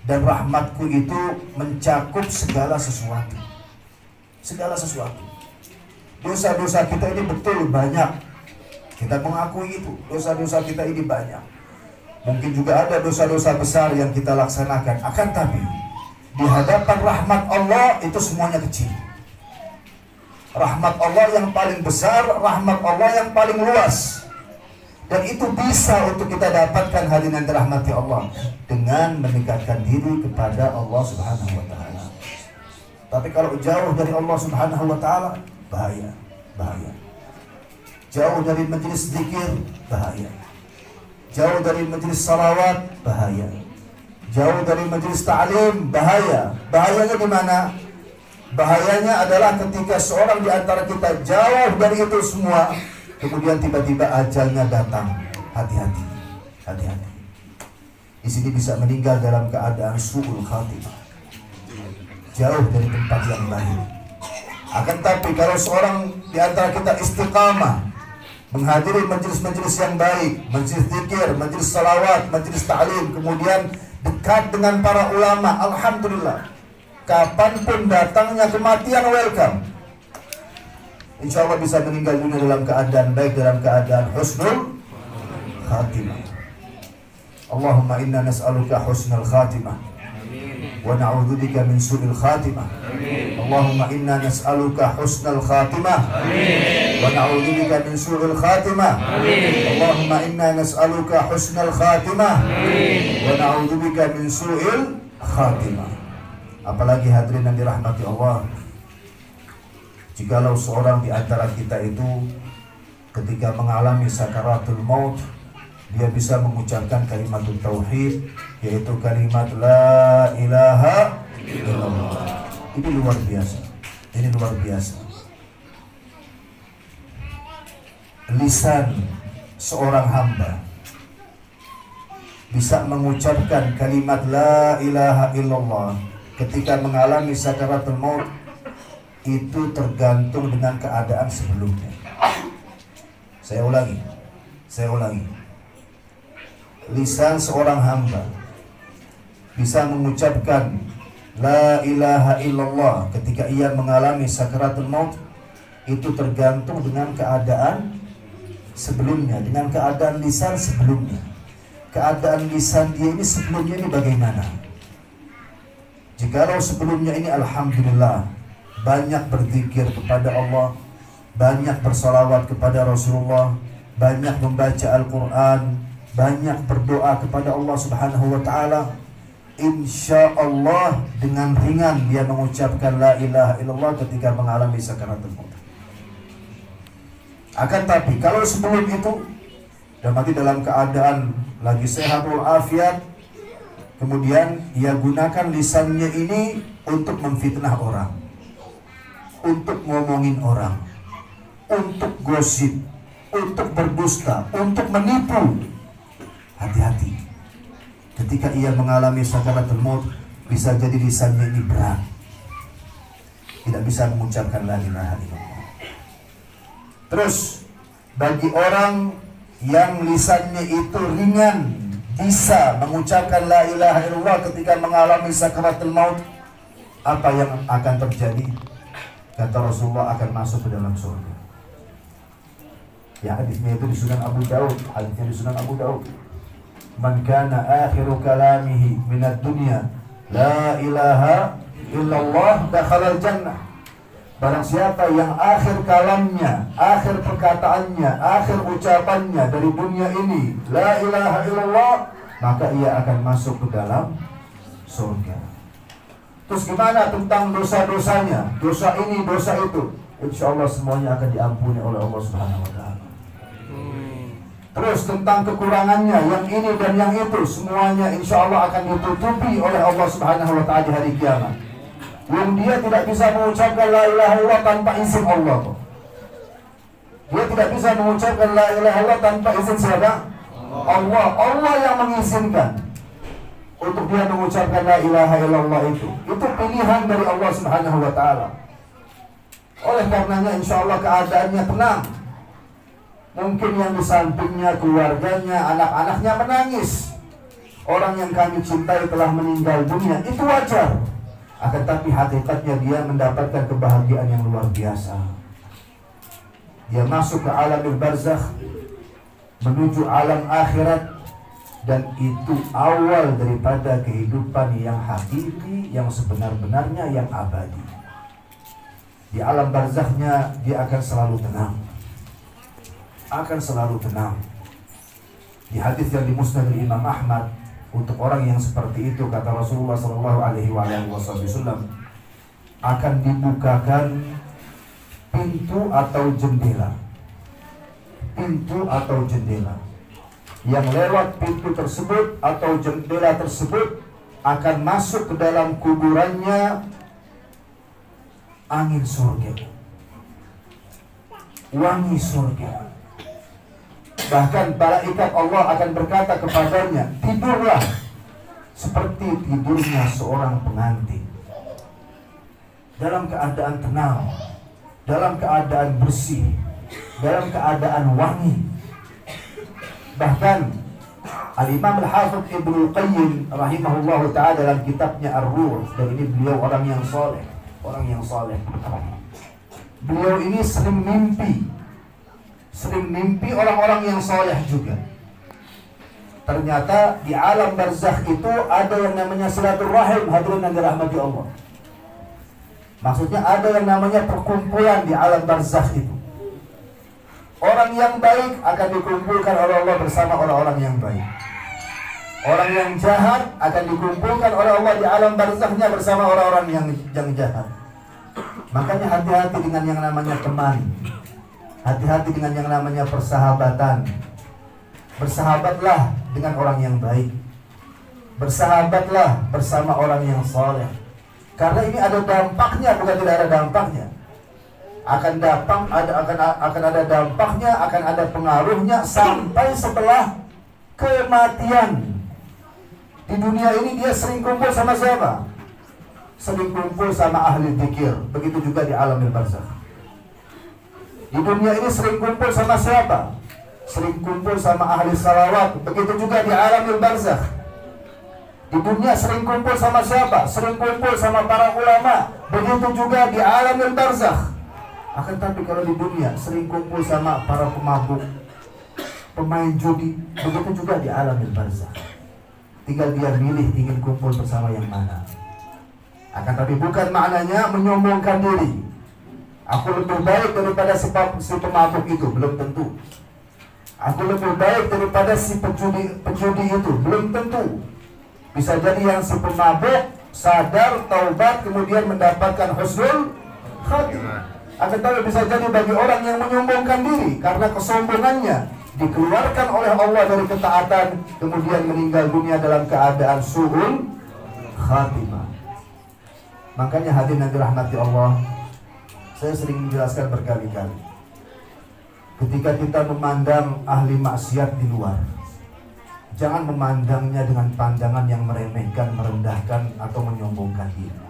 Dan rahmatku itu mencakup segala sesuatu. Segala sesuatu. Dosa-dosa kita ini betul banyak. Kita mengakui itu. Dosa-dosa kita ini banyak. Mungkin juga ada dosa-dosa besar yang kita laksanakan. Akan tapi di hadapan rahmat Allah itu semuanya kecil. Rahmat Allah yang paling besar, rahmat Allah yang paling luas. Dan itu bisa untuk kita dapatkan hadirin yang dirahmati Allah dengan mendekatkan diri kepada Allah Subhanahu wa ta'ala. Tapi kalau jauh dari Allah Subhanahu wa ta'ala, bahaya, bahaya. Jauh dari majelis zikir, bahaya. Jauh dari majelis salawat, bahaya. Jauh dari majelis ta'lim, bahaya. Bahayanya di mana? Bahayanya adalah ketika seorang di antara kita jauh dari itu semua, kemudian tiba-tiba ajalnya datang. Hati-hati, hati-hati. Di sini bisa meninggal dalam keadaan su'ul khatimah, jauh dari tempat yang baik. Akan tapi kalau seorang di antara kita istiqamah, menghadiri majelis-majelis yang baik, majelis zikir, majelis salawat, majelis ta'lim, kemudian dekat dengan para ulama. Alhamdulillah, kapanpun datangnya kematian, welcome. Insya Allah bisa meninggal dunia dalam keadaan baik, dalam keadaan husnul khatimah. Allahumma inna nas'aluka husnul khatimah wa na'udzubika min su'il khatimah. Allahumma inna nas'aluka husnul khatimah wa na'udzubika min su'il khatimah. Allahumma inna nas'aluka husnul khatimah wa na'udzubika min su'il khatimah. Apalagi hadirin yang dirahmati Allah, jikalau seorang di antara kita itu ketika mengalami sakaratul maut, dia bisa mengucapkan kalimat tauhid, yaitu kalimat la ilaha illallah. Ini luar biasa. Ini luar biasa. Lisan seorang hamba bisa mengucapkan kalimat la ilaha illallah ketika mengalami sakaratul maut, itu tergantung dengan keadaan sebelumnya. Saya ulangi. Lisan seorang hamba bisa mengucapkan la ilaha illallah ketika ia mengalami sakaratul maut, itu tergantung dengan keadaan sebelumnya, dengan keadaan lisan sebelumnya. Keadaan lisan dia ini sebelumnya ini bagaimana? Jikalau sebelumnya ini alhamdulillah banyak berzikir kepada Allah, banyak bersalawat kepada Rasulullah, banyak membaca Al-Quran, banyak berdoa kepada Allah Subhanahu wa ta'ala, insya Allah dengan ringan dia mengucapkan la ilaha illallah ketika mengalami sakaratul maut. Akan tapi kalau sebelum itu dan mati dalam keadaan lagi sehat walafiat, kemudian ia gunakan lisannya ini untuk memfitnah orang, untuk ngomongin orang, untuk gosip, untuk berdusta, untuk menipu. Hati-hati. Ketika ia mengalami sakaratul maut, bisa jadi lisannya ini berat, tidak bisa mengucapkan la ilaha illallah. Terus bagi orang yang lisannya itu ringan, bisa mengucapkan la ilaha illallah ketika mengalami sakaratul maut, apa yang akan terjadi? Kata Rasulullah, akan masuk ke dalam surga. Ya, hadisnya itu di Sunan Abu Daud. Hadisnya di Sunan Abu Daud. Man kana akhiru kalamihi minad dunya la ilaha illallah dakhalal jannah. Barang siapa yang akhir kalamnya, akhir perkataannya, akhir ucapannya dari dunia ini la ilaha illallah, maka ia akan masuk ke dalam surga. Terus gimana tentang dosa-dosanya? Dosa ini, dosa itu, insya Allah semuanya akan diampuni oleh Allah Subhanahu wa ta'ala. Terus tentang kekurangannya, yang ini dan yang itu, semuanya insya Allah akan ditutupi oleh Allah Subhanahu wa ta'ala di hari kiamat. Yang dia tidak bisa mengucapkan la ilaha illallah tanpa izin Allah. Dia tidak bisa mengucapkan la ilaha illallah tanpa izin siapa? Allah. Allah yang mengizinkan untuk dia mengucapkan la ilaha illallah itu. Itu pilihan dari Allah Subhanahu wa ta'ala. Oleh karenanya insya Allah keadaannya tenang. Mungkin yang di sampingnya, keluarganya, anak-anaknya menangis. Orang yang kami cintai telah meninggal dunia, itu wajar. Akan tapi hakikatnya dia mendapatkan kebahagiaan yang luar biasa. Dia masuk ke alamul barzakh, menuju alam akhirat, dan itu awal daripada kehidupan yang hakiki, yang sebenar-benarnya, yang abadi. Di alam barzakhnya dia akan selalu tenang, akan selalu tenang. Di hadis yang di Musnad Imam Ahmad, untuk orang yang seperti itu, kata Rasulullah SAW, akan dibukakan pintu atau jendela. Pintu atau jendela. Yang lewat pintu tersebut atau jendela tersebut akan masuk ke dalam kuburannya angin surga, wangi surga. Bahkan malaikat Allah akan berkata kepadanya, tidurlah seperti tidurnya seorang pengantin, dalam keadaan tenang, dalam keadaan bersih, dalam keadaan wangi. Bahkan Al-Imam Al-Hafidh Ibnu Qayyim rahimahullah ta'ala dalam kitabnya Ar-Ruh, dan ini beliau orang yang soleh. Beliau ini sering mimpi orang-orang yang soleh juga. Ternyata di alam barzakh itu ada yang namanya silaturahim, hadirin yang dirahmati Allah. Maksudnya ada yang namanya perkumpulan di alam barzakh itu. Orang yang baik akan dikumpulkan oleh Allah bersama orang-orang yang baik. Orang yang jahat akan dikumpulkan oleh Allah di alam barzakhnya bersama orang-orang yang jahat. Makanya hati-hati dengan yang namanya teman. Hati-hati dengan yang namanya persahabatan. Bersahabatlah dengan orang yang baik. Bersahabatlah bersama orang yang saleh. Karena ini ada dampaknya, bukan tidak ada dampaknya. Akan ada dampaknya, akan ada pengaruhnya sampai setelah kematian. Di dunia ini dia sering kumpul sama siapa? Sering kumpul sama ahli dzikir. Begitu juga di alamil barzakh. Di dunia ini sering kumpul sama siapa? Sering kumpul sama ahli salawat. Begitu juga di alamil barzakh. Di dunia sering kumpul sama siapa? Sering kumpul sama para ulama. Begitu juga di alamil barzakh. Akan tapi kalau di dunia sering kumpul sama para pemabuk, pemain judi. Begitu juga di alamil barzakh. Tinggal dia milih ingin kumpul bersama yang mana. Akan tapi bukan maknanya menyombongkan diri. Aku lebih baik daripada si pemabuk itu, belum tentu. Aku lebih baik daripada si penjudi itu, belum tentu. Bisa jadi yang si pemabuk sadar, taubat, kemudian mendapatkan husnul khatimah. Akan tapi bisa jadi bagi orang yang menyombongkan diri karena kesombongannya, dikeluarkan oleh Allah dari ketaatan, kemudian meninggal dunia dalam keadaan su'ul khatimah. Makanya hadirin yang dirahmati Allah, saya sering menjelaskan berkali-kali, ketika kita memandang ahli maksiat di luar, jangan memandangnya dengan pandangan yang meremehkan, merendahkan, atau menyombongkan diri.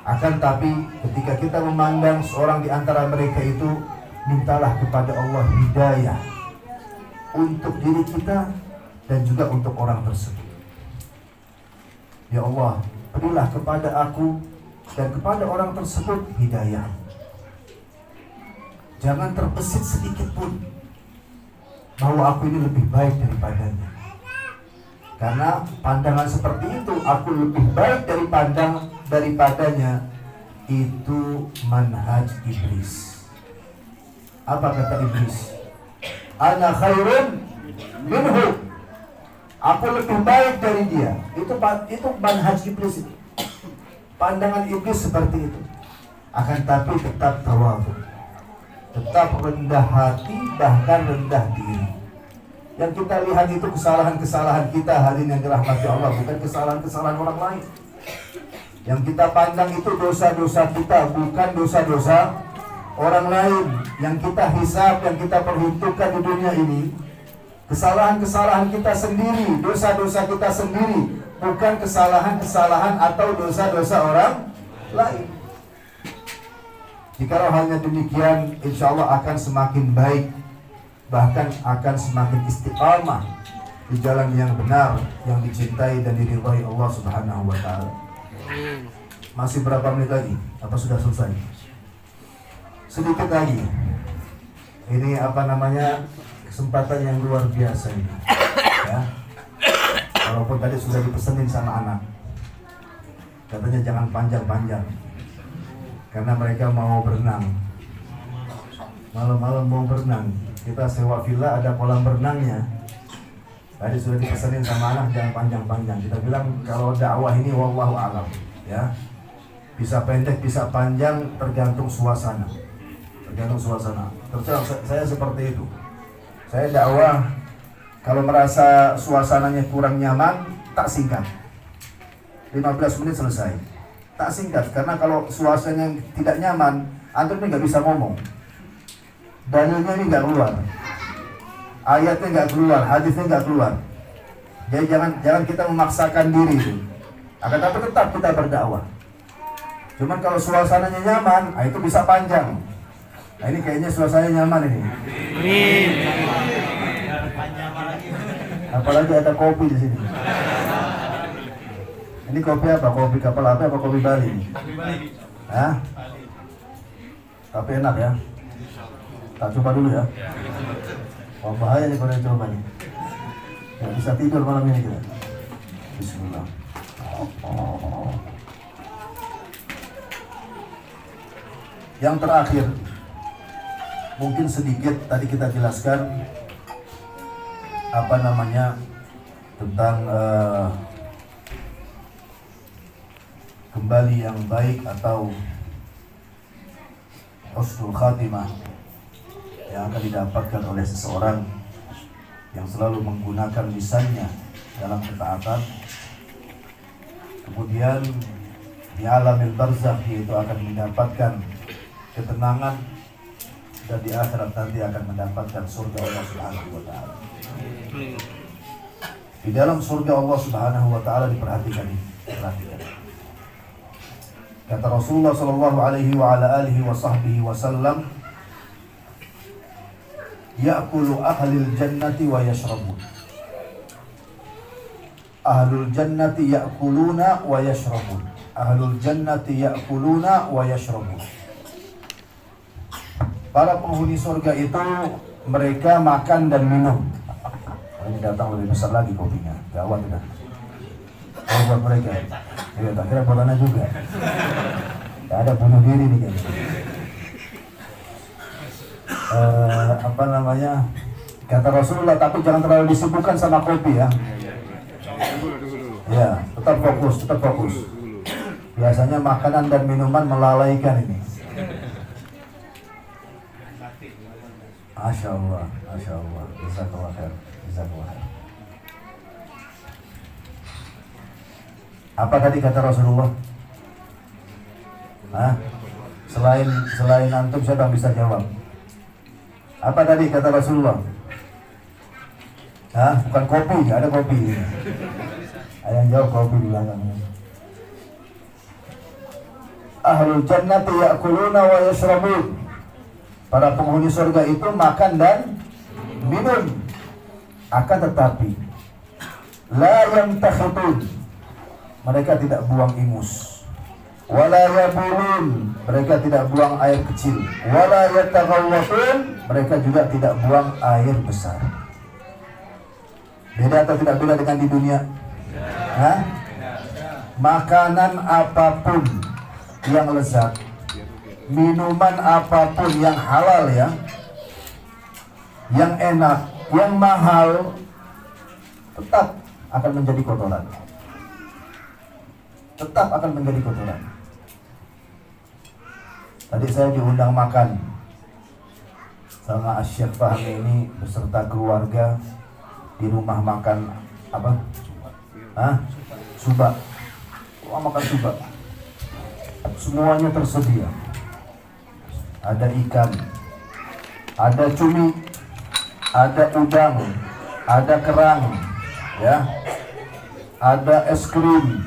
Akan tapi ketika kita memandang seorang di antara mereka itu, mintalah kepada Allah hidayah untuk diri kita dan juga untuk orang tersebut. Ya Allah, berilah kepada aku dan kepada orang tersebut hidayah. Jangan terbesit sedikit pun bahwa aku ini lebih baik daripadanya. Karena pandangan seperti itu, aku lebih baik daripadanya, itu manhaj iblis. Apa kata iblis? Ana khairun minhu. Aku lebih baik dari dia. Itu manhaj iblis itu. Pandangan iblis seperti itu. Akan tapi tetap tawadhu, tetap rendah hati, bahkan rendah diri. Yang kita lihat itu kesalahan-kesalahan kita, hadirin yang dirahmati Allah, bukan kesalahan-kesalahan orang lain. Yang kita pandang itu dosa-dosa kita, bukan dosa-dosa orang lain. Yang kita hisab, yang kita perhitungkan di dunia ini, kesalahan-kesalahan kita sendiri, dosa-dosa kita sendiri, bukan kesalahan-kesalahan atau dosa-dosa orang lain. Jikalau hanya demikian, insya Allah akan semakin baik, bahkan akan semakin istiqamah di jalan yang benar, yang dicintai dan diridhai Allah Subhanahu wa ta'ala. Masih berapa menit lagi? Apa sudah selesai? Sedikit lagi. Ini kesempatan yang luar biasa ini. Ya. Walaupun tadi sudah dipesenin sama anak, katanya jangan panjang-panjang, karena mereka mau berenang. Malam-malam mau berenang. Kita sewa villa, ada kolam berenangnya. Tadi sudah dipesenin sama anak jangan panjang-panjang. Kita bilang kalau dakwah ini wallahu a'lam, ya. Bisa pendek, bisa panjang, tergantung suasana. Terus saya seperti itu. Saya dakwah, kalau merasa suasananya kurang nyaman, tak singkat. 15 menit selesai. Tak singkat, karena kalau suasananya tidak nyaman, antum ini nggak bisa ngomong. Dalilnya ini nggak keluar, ayatnya nggak keluar, hadisnya nggak keluar. Jadi jangan kita memaksakan diri itu. Akan tapi tetap kita berdakwah. Cuman kalau suasananya nyaman, itu bisa panjang. Nah, ini kayaknya suasana nyaman ini. Amin. Apalagi ada kopi di sini. Ini kopi apa? Kopi kapal api apa kopi Bali? Hah? Tapi enak ya. Tak coba dulu ya. Wah, bahaya nih kalau coba nih. Nggak bisa tidur malam ini kita. Bismillah. Yang terakhir, mungkin sedikit tadi kita jelaskan apa namanya tentang kembali yang baik atau husnul khatimah yang akan didapatkan oleh seseorang yang selalu menggunakan lisannya dalam ketaatan. Kemudian di alamil barzakh yaitu akan mendapatkan ketenangan, dan di akhirat nanti akan mendapatkan surga Allah Subhanahu wa taala. Di dalam surga Allah Subhanahu wa taala diperhatikan ini. Kata Rasulullah sallallahu alaihi wa ala alihi wa sahbihi wasallam, ya'kulu ahlul jannati wa yashrabun. Ahlul jannati ya'kuluna wa yashrabun. Ahlul jannati ya'kuluna wa yashrabun. Para penghuni surga itu mereka makan dan minum. Ini datang lebih besar lagi kopinya. Gawat sudah. Oh, buat mereka. Ya, tak kira buat anak juga. Tidak ada bunuh diri nih kan. Apa namanya? Kata Rasulullah, tapi jangan terlalu disibukkan sama kopi ya. Ya, tetap fokus. Biasanya makanan dan minuman melalaikan ini. Masya Allah. Jazakallah khair. Apa tadi kata Rasulullah? Hah? Selain antum siapa yang bisa jawab? Apa tadi kata Rasulullah? Hah? Bukan kopi, nggak ada kopi. Ada yang jawab kopi di belakangnya. Ahlul jannati ya'kuluna wa yashrabun. Para penghuni surga itu makan dan minum. Akan tetapi la yamtakhitun, mereka tidak buang ingus. Wala yabulun, mereka tidak buang air kecil. Wala yataghawwatun, mereka juga tidak buang air besar. Beda atau tidak beda dengan di dunia? Hah? Makanan apapun yang lezat, minuman apapun yang halal ya, yang enak, yang mahal, tetap akan menjadi kotoran. Tetap akan menjadi kotoran. Tadi saya diundang makan sama Syekh Fahmi ini beserta keluarga di rumah makan apa? Subak. Rumah makan subak. Semuanya tersedia. Ada ikan, ada cumi, ada udang, ada kerang, ya, ada es krim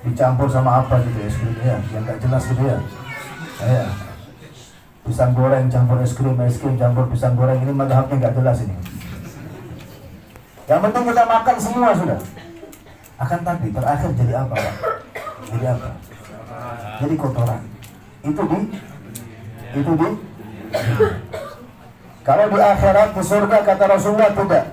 dicampur sama apa gitu es krimnya, yang nggak jelas gitu ya. Ya, pisang goreng campur es krim campur pisang goreng, ini madhabnya nggak jelas ini. Yang penting kita makan semua sudah. Akan tapi terakhir jadi apa, Pak? Jadi apa? Jadi kotoran. Itu di kalau di akhirat di surga kata Rasulullah tidak.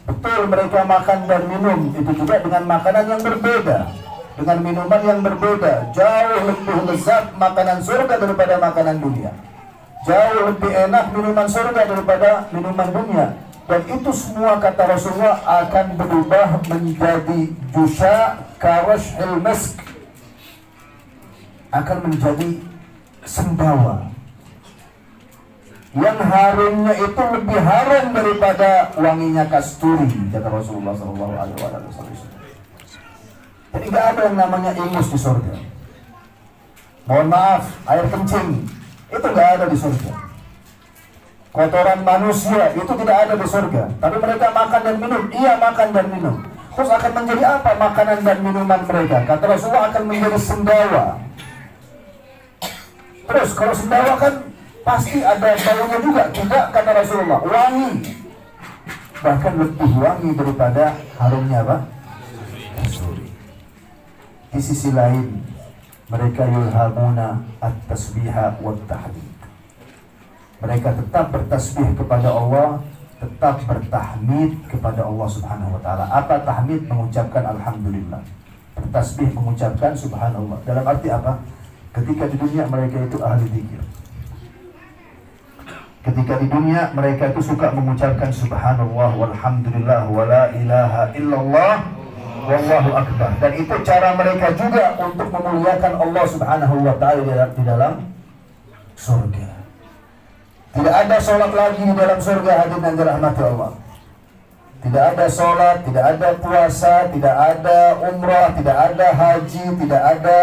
Betul mereka makan dan minum itu juga dengan makanan yang berbeda, dengan minuman yang berbeda. Jauh lebih lezat makanan surga daripada makanan dunia. Jauh lebih enak minuman surga daripada minuman dunia. Dan itu semua kata Rasulullah akan berubah menjadi jusha karashil misk, akan menjadi sendawa yang harumnya itu lebih harum daripada wanginya kasturi, kata Rasulullah SAW. Jadi nggak ada yang namanya ingus di surga. Mohon maaf, air kencing itu nggak ada di surga. Kotoran manusia itu tidak ada di surga. Tapi mereka makan dan minum. Iya, makan dan minum. Terus akan menjadi apa makanan dan minuman mereka? Kata Rasulullah akan menjadi sendawa. Terus kalau sendawa kan pasti ada baunya juga. Tidak, kata Rasulullah, wangi, bahkan lebih wangi daripada harumnya apa? Kasturi. Di sisi lain, mereka yulhamuna at-tasbiha wa tahdid. Mereka tetap bertasbih kepada Allah, tetap bertahmid kepada Allah Subhanahu wa taala. Apa tahmid? Mengucapkan alhamdulillah. Bertasbih mengucapkan subhanallah. Dalam arti apa? Ketika di dunia mereka itu ahli zikir. Ketika di dunia mereka itu suka mengucapkan subhanallah walhamdulillah wala ilaha illallah wallahu akbar. Dan itu cara mereka juga untuk memuliakan Allah Subhanahu wa taala di dalam surga. Tidak ada sholat lagi di dalam surga, hadirin yang dirahmati Allah. Tidak ada sholat, tidak ada puasa, tidak ada umrah, tidak ada haji, tidak ada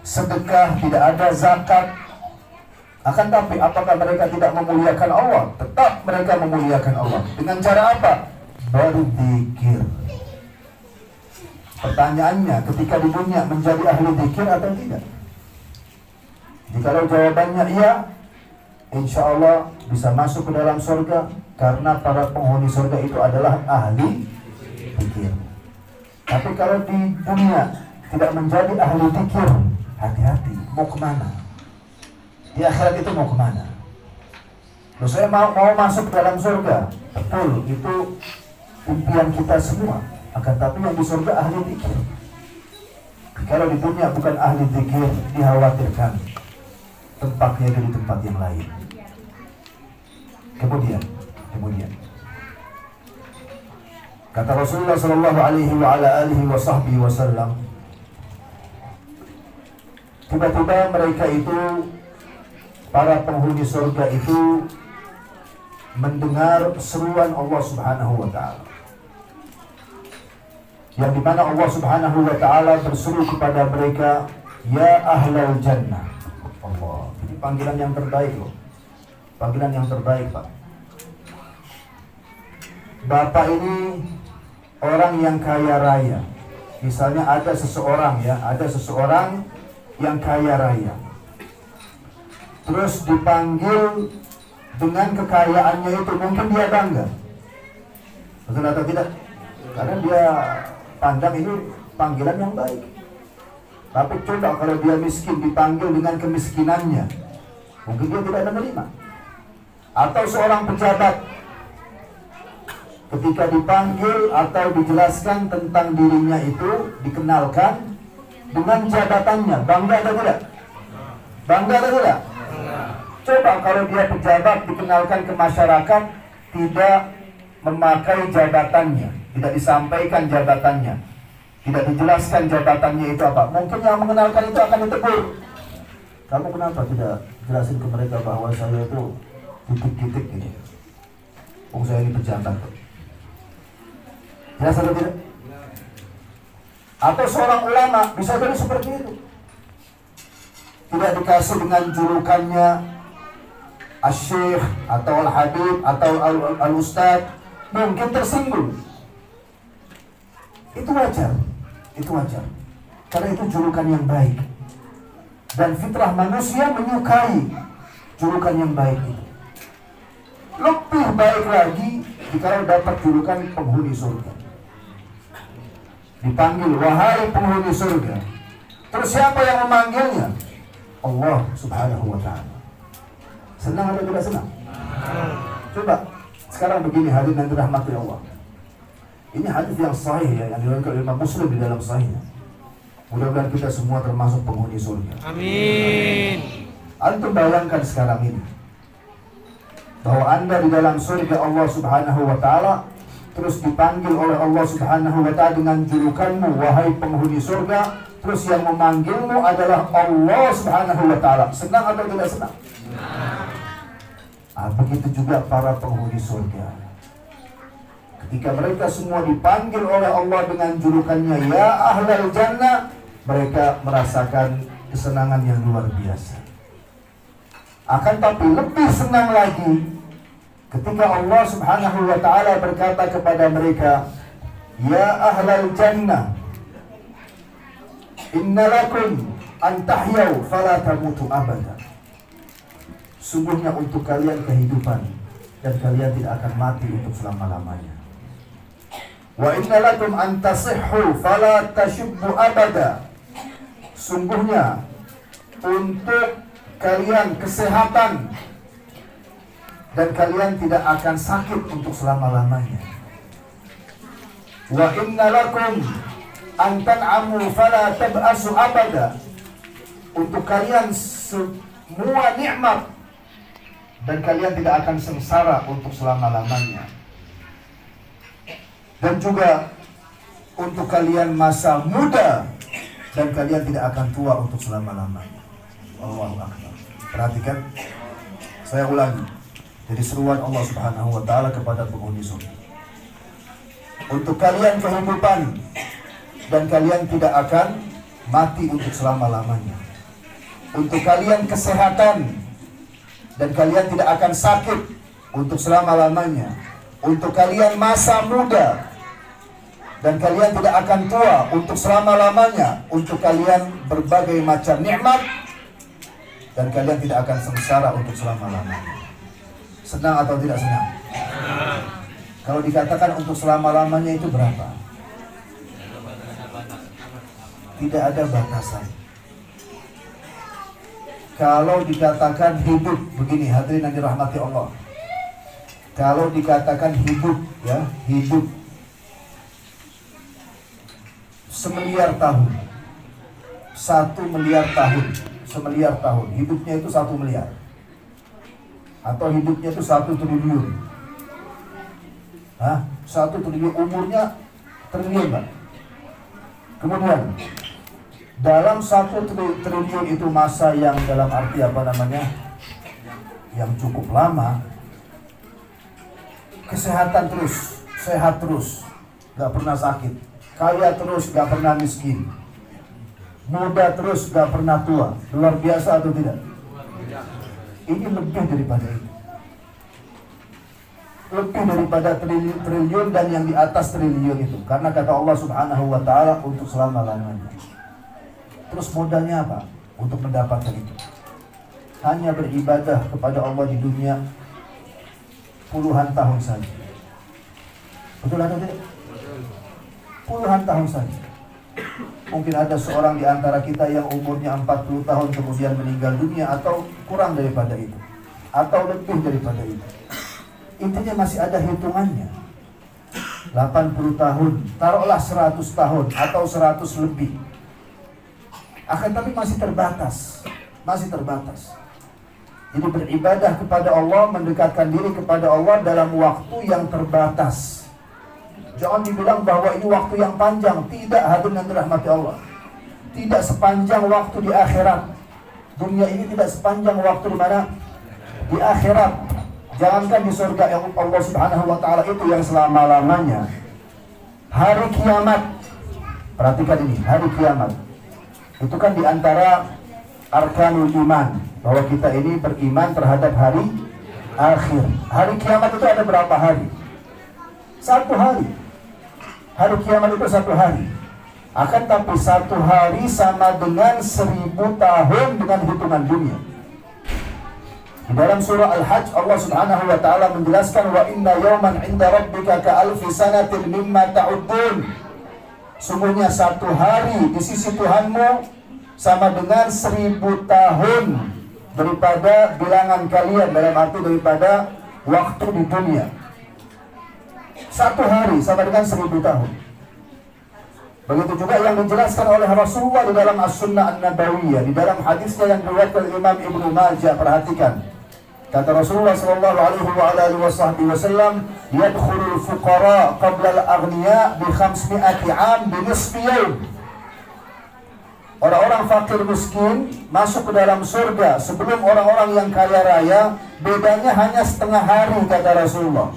sedekah, tidak ada zakat. Akan tapi apakah mereka tidak memuliakan Allah? Tetap mereka memuliakan Allah. Dengan cara apa? Berzikir. Pertanyaannya, ketika di dunia menjadi ahli zikir atau tidak? Jikalau jawabannya iya, insya Allah bisa masuk ke dalam surga, karena para penghuni surga itu adalah ahli zikir. Tapi kalau di dunia tidak menjadi ahli zikir, hati-hati, mau kemana? Di akhirat itu mau kemana? Loh, saya mau masuk ke dalam surga, betul, itu impian kita semua. Akan tapi yang di surga ahli zikir. Kalau di dunia bukan ahli zikir, dikhawatirkan tempatnya di tempat yang lain. Kemudian kata Rasulullah sallallahu alaihi wasallam, tiba-tiba mereka itu, para penghuni surga itu, mendengar seruan Allah Subhanahu wa taala, yang dimana Allah Subhanahu wa taala berseru kepada mereka, ya ahlal jannah. Allah, ini panggilan yang terbaik loh. Panggilan yang terbaik, Pak. Bapak ini orang yang kaya raya. Misalnya ada seseorang yang kaya raya. Terus dipanggil dengan kekayaannya itu, mungkin dia bangga. Betul atau tidak? Karena dia pandang ini panggilan yang baik. Tapi coba kalau dia miskin dipanggil dengan kemiskinannya, mungkin dia tidak menerima. Atau seorang pejabat ketika dipanggil atau dijelaskan tentang dirinya itu, dikenalkan dengan jabatannya, bangga atau tidak? Bangga atau tidak? Coba kalau dia pejabat dikenalkan ke masyarakat, tidak memakai jabatannya, tidak disampaikan jabatannya, tidak dijelaskan jabatannya itu apa, mungkin yang mengenalkan itu akan ditegur. Kamu kenapa tidak jelasin ke mereka bahwa saya itu titik-titik ini? Oh, saya ini pejabat. Jelas atau tidak? Atau seorang ulama bisa jadi seperti itu. Tidak dikasih dengan julukannya Asy-Syaikh atau Al-Habib atau Al-Ustadz, mungkin tersinggung. Itu wajar. Karena itu julukan yang baik. Dan fitrah manusia menyukai julukan yang baik itu. Lebih baik lagi jika dapat julukan penghuni surga. Dipanggil, wahai penghuni surga. Terus siapa yang memanggilnya? Allah Subhanahu wa ta'ala. Senang atau tidak senang? Coba sekarang begini, hadirin yang dirahmati Allah. Ini hadis yang sahih ya, yang diriwayatkan oleh Imam Muslim di dalam sahihnya. Mudah-mudahan kita semua termasuk penghuni surga. Amin. Antum bayangkan sekarang ini bahwa Anda di dalam surga Allah Subhanahu wa ta'ala, terus dipanggil oleh Allah Subhanahu wa ta'ala dengan julukanmu, wahai penghuni surga. Terus yang memanggilmu adalah Allah Subhanahu wa ta'ala. Senang atau tidak senang? Begitu juga para penghuni surga. Ketika mereka semua dipanggil oleh Allah dengan julukannya ya ahlal jannah, mereka merasakan kesenangan yang luar biasa. Akan tapi lebih senang lagi ketika Allah Subhanahu wa ta'ala berkata kepada mereka, ya ahlal jannah, inna lakum an tahyaw fala tamutu abada. sungguhnya untuk kalian kehidupan dan kalian tidak akan mati untuk selama-lamanya. Wa inna lakum an tasihhu fala tashubbu abada. Sungguhnya untuk kalian kesehatan dan kalian tidak akan sakit untuk selama-lamanya. Wa inna lakum an tan'amu fala tab'asu abada. Untuk kalian semua nikmat dan kalian tidak akan sengsara untuk selama-lamanya. Dan juga untuk kalian masa muda dan kalian tidak akan tua untuk selama-lamanya. Allahu Akbar. Perhatikan, saya ulangi. Jadi seruan Allah Subhanahu wa taala kepada penghuni surga. Untuk kalian kehidupan dan kalian tidak akan mati untuk selama-lamanya. Untuk kalian kesehatan dan kalian tidak akan sakit untuk selama-lamanya. Untuk kalian masa muda dan kalian tidak akan tua untuk selama-lamanya. Untuk kalian berbagai macam nikmat dan kalian tidak akan sengsara untuk selama-lamanya. Senang atau tidak senang? Kalau dikatakan untuk selama-lamanya itu berapa? Tidak ada batasan. Kalau dikatakan hidup, begini hadirin yang dirahmati Allah. Kalau dikatakan hidup, ya, hidup 1.000.000 tahun, 1.000.000 tahun, 1.000.000 tahun, hidupnya itu 1 miliar, atau hidupnya itu 1 triliun. 1 triliun, umurnya triliun, Pak. Kemudian dalam 1 triliun itu masa yang dalam arti apa namanya, yang cukup lama. Kesehatan terus, sehat terus, gak pernah sakit. Kaya terus, gak pernah miskin. Muda terus, gak pernah tua. Luar biasa atau tidak? Ini lebih daripada itu. Lebih daripada triliun dan yang di atas triliun itu. Karena kata Allah Subhanahu wa ta'ala untuk selama-lamanya. Terus modalnya apa? Untuk mendapatkan itu hanya beribadah kepada Allah di dunia puluhan tahun saja. Betul atau tidak? Puluhan tahun saja. Mungkin ada seorang di antara kita yang umurnya 40 tahun kemudian meninggal dunia, atau kurang daripada itu, atau lebih daripada itu. Intinya masih ada hitungannya. 80 tahun, taruhlah 100 tahun atau 100 lebih. Akan tapi masih terbatas. Masih terbatas. Jadi beribadah kepada Allah, mendekatkan diri kepada Allah dalam waktu yang terbatas. Jangan dibilang bahwa ini waktu yang panjang. Tidak, hadirin yang dirahmati Allah. Tidak sepanjang waktu di akhirat. Dunia ini tidak sepanjang waktu di mana? Di akhirat. Jangankan di surga yang Allah Subhanahu wa ta'ala itu yang selama-lamanya. Hari kiamat. Perhatikan ini, hari kiamat. Itu kan di antara arkanul iman, bahwa kita ini beriman terhadap hari akhir. Hari kiamat itu ada berapa hari? 1 hari. Hari kiamat itu 1 hari. Akan tapi 1 hari sama dengan 1000 tahun dengan hitungan dunia. Di dalam surah Al-Hajj Allah Subhanahu wa ta'ala menjelaskan, wa inna yawman 'inda rabbika ka'alfi sanatin mimma ta'uddun. Sungguhnya 1 hari di sisi Tuhanmu sama dengan 1000 tahun daripada bilangan kalian, dalam arti daripada waktu di dunia. 1 hari sama dengan 1000 tahun. Begitu juga yang dijelaskan oleh Rasulullah di dalam As-Sunnah An-Nabawiyah, di dalam hadisnya yang diriwayatkan Imam Ibnu Majah. Perhatikan, kata Rasulullah sallallahu alaihi wasallam, yadkhulul fuqara qabla al-aghniya bi 500 'am bi nisfi yawm. Orang-orang fakir miskin masuk ke dalam surga sebelum orang-orang yang kaya raya. Bedanya hanya setengah hari, kata Rasulullah.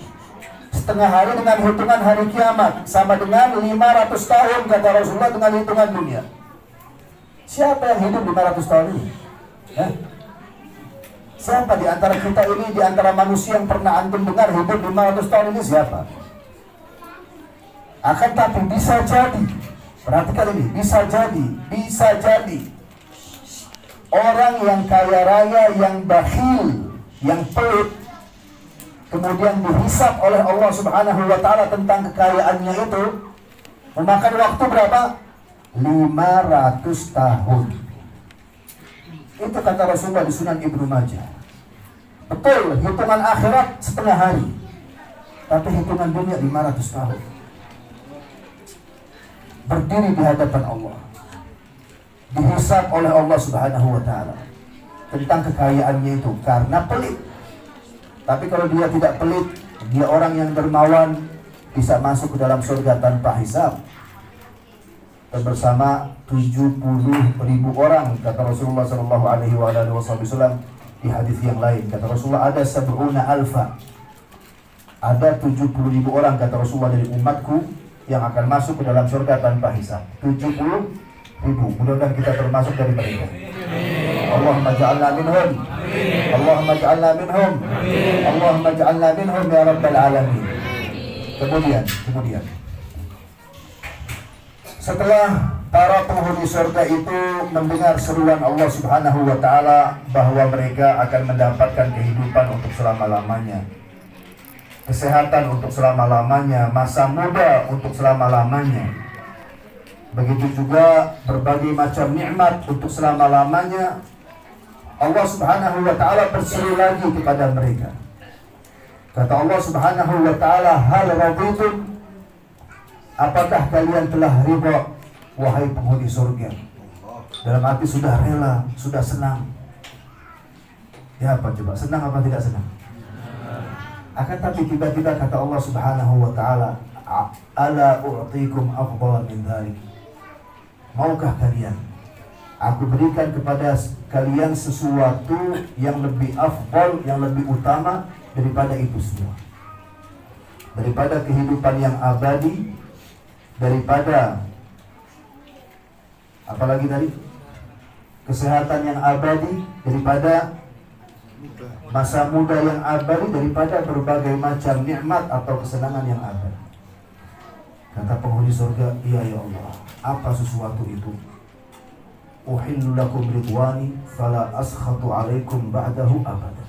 Setengah hari dengan hitungan hari kiamat sama dengan 500 tahun, kata Rasulullah, dengan hitungan dunia. Siapa yang hidup 500 tahun ini? Siapa di antara kita ini, di antara manusia yang pernah antum dengar hidup 500 tahun ini siapa? Akan tapi bisa jadi, perhatikan ini, bisa jadi orang yang kaya raya, yang bakhil, yang pelit, kemudian dihisab oleh Allah Subhanahu wa ta'ala tentang kekayaannya itu, memakan waktu berapa? 500 tahun. Itu kata Rasulullah di Sunan Ibnu Majah. Betul, hitungan akhirat setengah hari, tapi hitungan dunia 500 tahun. Berdiri di hadapan Allah, dihisab oleh Allah Subhanahu wa ta'ala tentang kekayaannya itu karena pelit. Tapi kalau dia tidak pelit, dia orang yang dermawan, bisa masuk ke dalam surga tanpa hisab. Dan bersama 70.000 orang, kata Rasulullah SAW di hadis yang lain. Kata Rasulullah, ada 70 alfa, ada 70.000 orang, kata Rasulullah, dari umatku yang akan masuk ke dalam surga tanpa hisab. 70.000. Mudah-mudahan kita termasuk dari mereka. Allahumma ja'alna minhum. Allahumma ja'alna minhum. Allahumma ja'alna minhum ya rabbal alamin. Kemudian setelah para penghuni surga itu mendengar seruan Allah Subhanahu wa ta'ala bahwa mereka akan mendapatkan kehidupan untuk selama-lamanya, kesehatan untuk selama-lamanya, masa muda untuk selama-lamanya, begitu juga berbagai macam nikmat untuk selama-lamanya, Allah Subhanahu wa ta'ala berseru lagi kepada mereka. Kata Allah Subhanahu wa ta'ala, hal raditum, apakah kalian telah ridha, wahai penghuni surga? Dalam hati sudah rela, sudah senang. Ya apa coba, senang apa tidak senang? Akan tapi tiba-tiba kata Allah Subhanahu wa ta'ala, ala u'tikum afdal min dhalik. Maukah kalian aku berikan kepada kalian sesuatu yang lebih afdal, yang lebih utama daripada itu semua, daripada kehidupan yang abadi, daripada apalagi tadi, kesehatan yang abadi, daripada masa muda yang abadi, daripada berbagai macam nikmat atau kesenangan yang abadi. Kata penghuni surga, iya ya Allah, apa sesuatu itu? Uhillu lakum ridwani fala askhatu alaikum ba'dahu abada.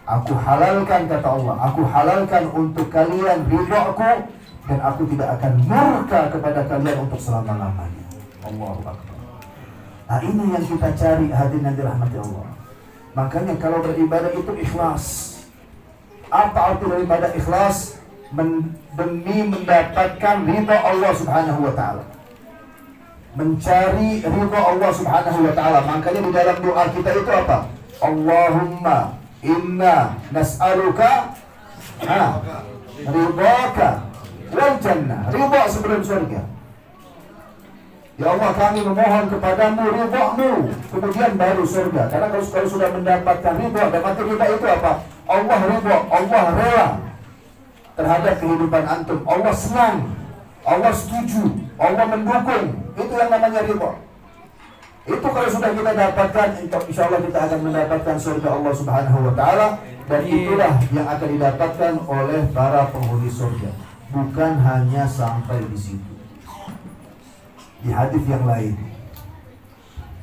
Aku halalkan, kata Allah, aku halalkan untuk kalian ridhaku, dan aku tidak akan murka kepada kalian untuk selama-lamanya. Allahu Akbar. Nah, ini yang kita cari, hadirin yang dirahmati Allah. Makanya kalau beribadah itu ikhlas. Apa arti daripada ikhlas? Demi mendapatkan ridha Allah Subhanahu wa ta'ala, mencari ridha Allah Subhanahu wa ta'ala. Makanya di dalam doa kita itu apa? Allahumma inna nas'aluka ridhaka wal jannah. Ridha sebelum surga. Ya Allah, kami memohon kepadamu ridha-Mu, kemudian baru surga. Karena kalau sudah mendapatkan ridha, dan mati ridha itu apa? Allah ridha, Allah rela terhadap kehidupan antum. Allah senang, Allah setuju, Allah mendukung. Itu yang namanya ridha. Itu kalau sudah kita dapatkan, insya Allah kita akan mendapatkan surga Allah Subhanahu wa ta'ala. Dan itulah yang akan didapatkan oleh para penghuni surga. Bukan hanya sampai di situ. Di hadis yang lain,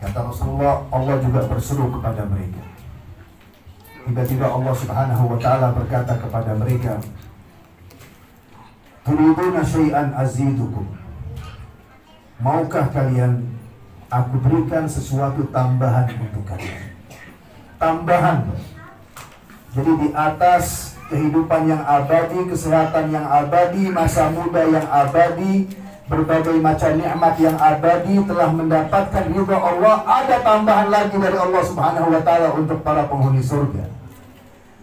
kata Rasulullah, Allah juga berseru kepada mereka. Tiba-tiba Allah Subhanahu wa ta'ala berkata kepada mereka, turiduna syai'an azidukum. Maukah kalian aku berikan sesuatu tambahan untuk kalian? Tambahan. Jadi di atas kehidupan yang abadi, kesehatan yang abadi, masa muda yang abadi, berbagai macam nikmat yang abadi, telah mendapatkan ridha Allah, ada tambahan lagi dari Allah Subhanahu wa ta'ala untuk para penghuni surga.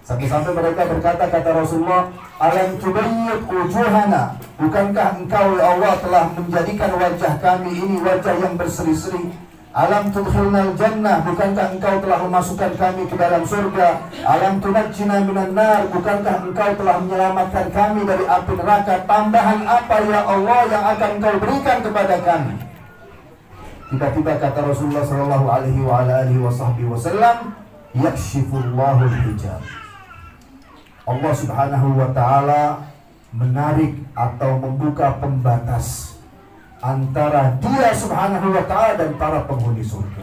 Sampai-sampai mereka berkata, kata Rasulullah, alam tubayyid wujuhana, bukankah engkau ya Allah telah menjadikan wajah kami ini wajah yang berseri-seri? Alam tudkhilnal jannah, bukankah engkau telah memasukkan kami ke dalam surga? Alam tunajjina minan nar, bukankah engkau telah menyelamatkan kami dari api neraka? Tambahan apa ya Allah yang akan engkau berikan kepada kami? Tiba-tiba kata Rasulullah sallallahu alaihi wasallam, yakshifullahu al-hijab. Allah Subhanahu wa ta'ala menarik atau membuka pembatas antara Dia Subhanahu wa ta'ala dan para penghuni surga.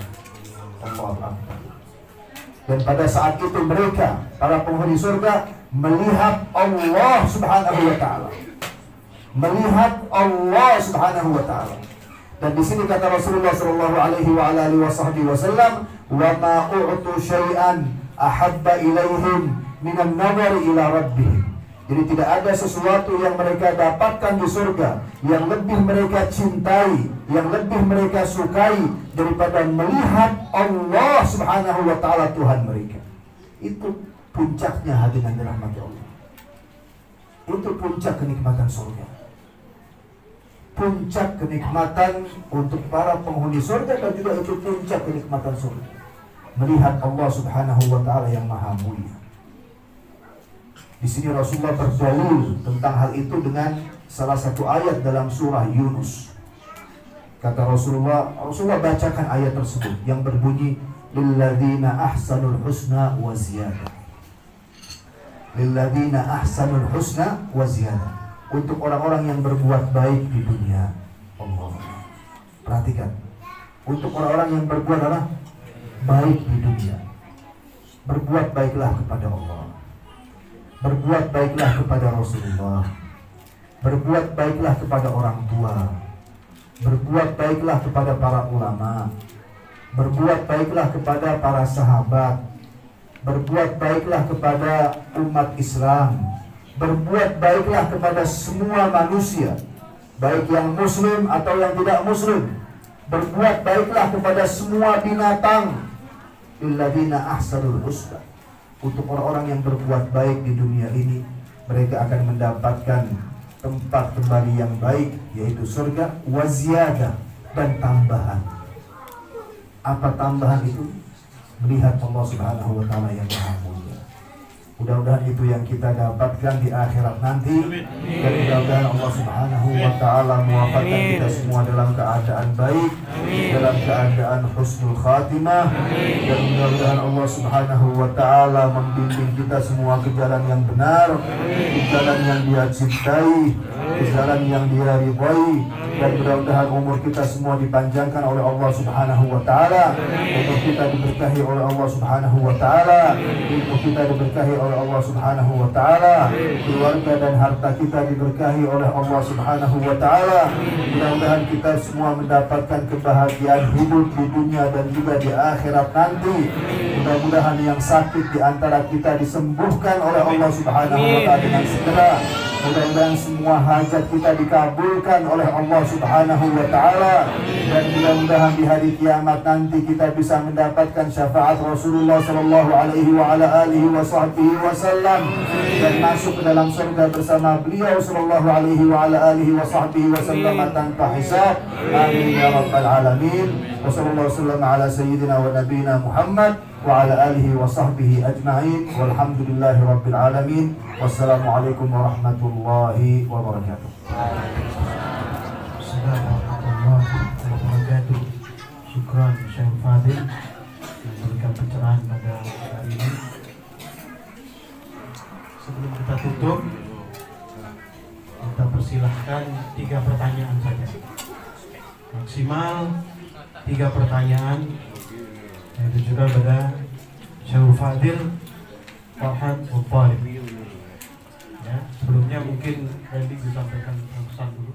Allahu Akbar. Dan pada saat itu mereka, para penghuni surga, melihat Allah Subhanahu wa taala. Melihat Allah Subhanahu wa taala. Dan di sini kata Rasulullah sallallahu alaihi wa alihi wasallam, "Wa ma u'tu syai'an ahabba ilaihim minan nazari ila rabbihim." Jadi tidak ada sesuatu yang mereka dapatkan di surga yang lebih mereka cintai, yang lebih mereka sukai daripada melihat Allah Subhanahu wa taala Tuhan mereka. Itu puncaknya hati dan dirahmati Allah. Itu puncak kenikmatan surga. Puncak kenikmatan untuk para penghuni surga, dan juga itu puncak kenikmatan surga. Melihat Allah Subhanahu wa taala yang maha mulia. Di sini Rasulullah berdalil tentang hal itu dengan salah satu ayat dalam surah Yunus. Kata Rasulullah bacakan ayat tersebut yang berbunyi, lilladzina ahsanul husna wa ziyadah. Lilladzina ahsanul husna wa ziyadah. Untuk orang-orang yang berbuat baik di dunia. Allah. Perhatikan. Untuk orang-orang yang berbuat baik di dunia. Berbuat baiklah kepada Allah. Berbuat baiklah kepada Rasulullah. Berbuat baiklah kepada orang tua. Berbuat baiklah kepada para ulama. Berbuat baiklah kepada para sahabat. Berbuat baiklah kepada umat Islam. Berbuat baiklah kepada semua manusia, baik yang muslim atau yang tidak muslim. Berbuat baiklah kepada semua binatang. Lilladzina ahsanul husna. Untuk orang-orang yang berbuat baik di dunia ini, mereka akan mendapatkan tempat kembali yang baik, yaitu surga, wa ziyadah, dan tambahan. Apa tambahan itu? Melihat Allah Subhanahu wa taala yang maha mulia. Mudah-mudahan itu yang kita dapatkan di akhirat nanti. Dan mudah-mudahan Allah Subhanahu wa ta'ala mewafaqkan kita semua dalam keadaan baik, dalam keadaan husnul khatimah. Dan mudah-mudahan Allah Subhanahu wa ta'ala membimbing kita semua ke jalan yang benar, ke jalan yang Dia cintai, ke jalan yang Dia ridhai. Dan mudah-mudahan umur kita semua dipanjangkan oleh Allah Subhanahu wa ta'ala, umur kita diberkahi oleh Allah Subhanahu wa ta'ala, ilmu kita diberkahi oleh Allah Subhanahu wa ta'ala, keluarga dan harta kita diberkahi oleh Allah Subhanahu wa ta'ala. Mudah-mudahan kita semua mendapatkan kebahagiaan hidup di dunia dan juga di akhirat nanti. Mudah-mudahan yang sakit di antara kita disembuhkan oleh Allah Subhanahu wa ta'ala dengan segera. Mudah-mudahan semua hajat kita dikabulkan oleh Allah Subhanahu wa ta'ala. Dan mudah-mudahan di hari kiamat nanti kita bisa mendapatkan syafaat Rasulullah sallallahu alaihi wa ala alihi wa sahbihi wasallam, dan masuk ke dalam surga bersama beliau sallallahu alaihi wa ala alihi wa sahbihi wasallam tanpa hisab. Amin ya rabbal alamin. Wa sallallahu wasallam ala sayyidina wa nabiyina Muhammad wa ala alihi wa sahbihi ajma'in. Walhamdulillahi rabbil alamin. Wassalamualaikum warahmatullahi wabarakatuh. Assalamualaikum warahmatullahi wabarakatuh. Syukran Syekh Fadil yang memberikan pencerahan pada hari ini. Sebelum kita tutup, kita persilahkan 3 pertanyaan saja. Maksimal 3 pertanyaan, yang ditujukan pada Syekh Fadil Farhan Muttalib. Ya, sebelumnya mungkin Randy disampaikan pesan dulu.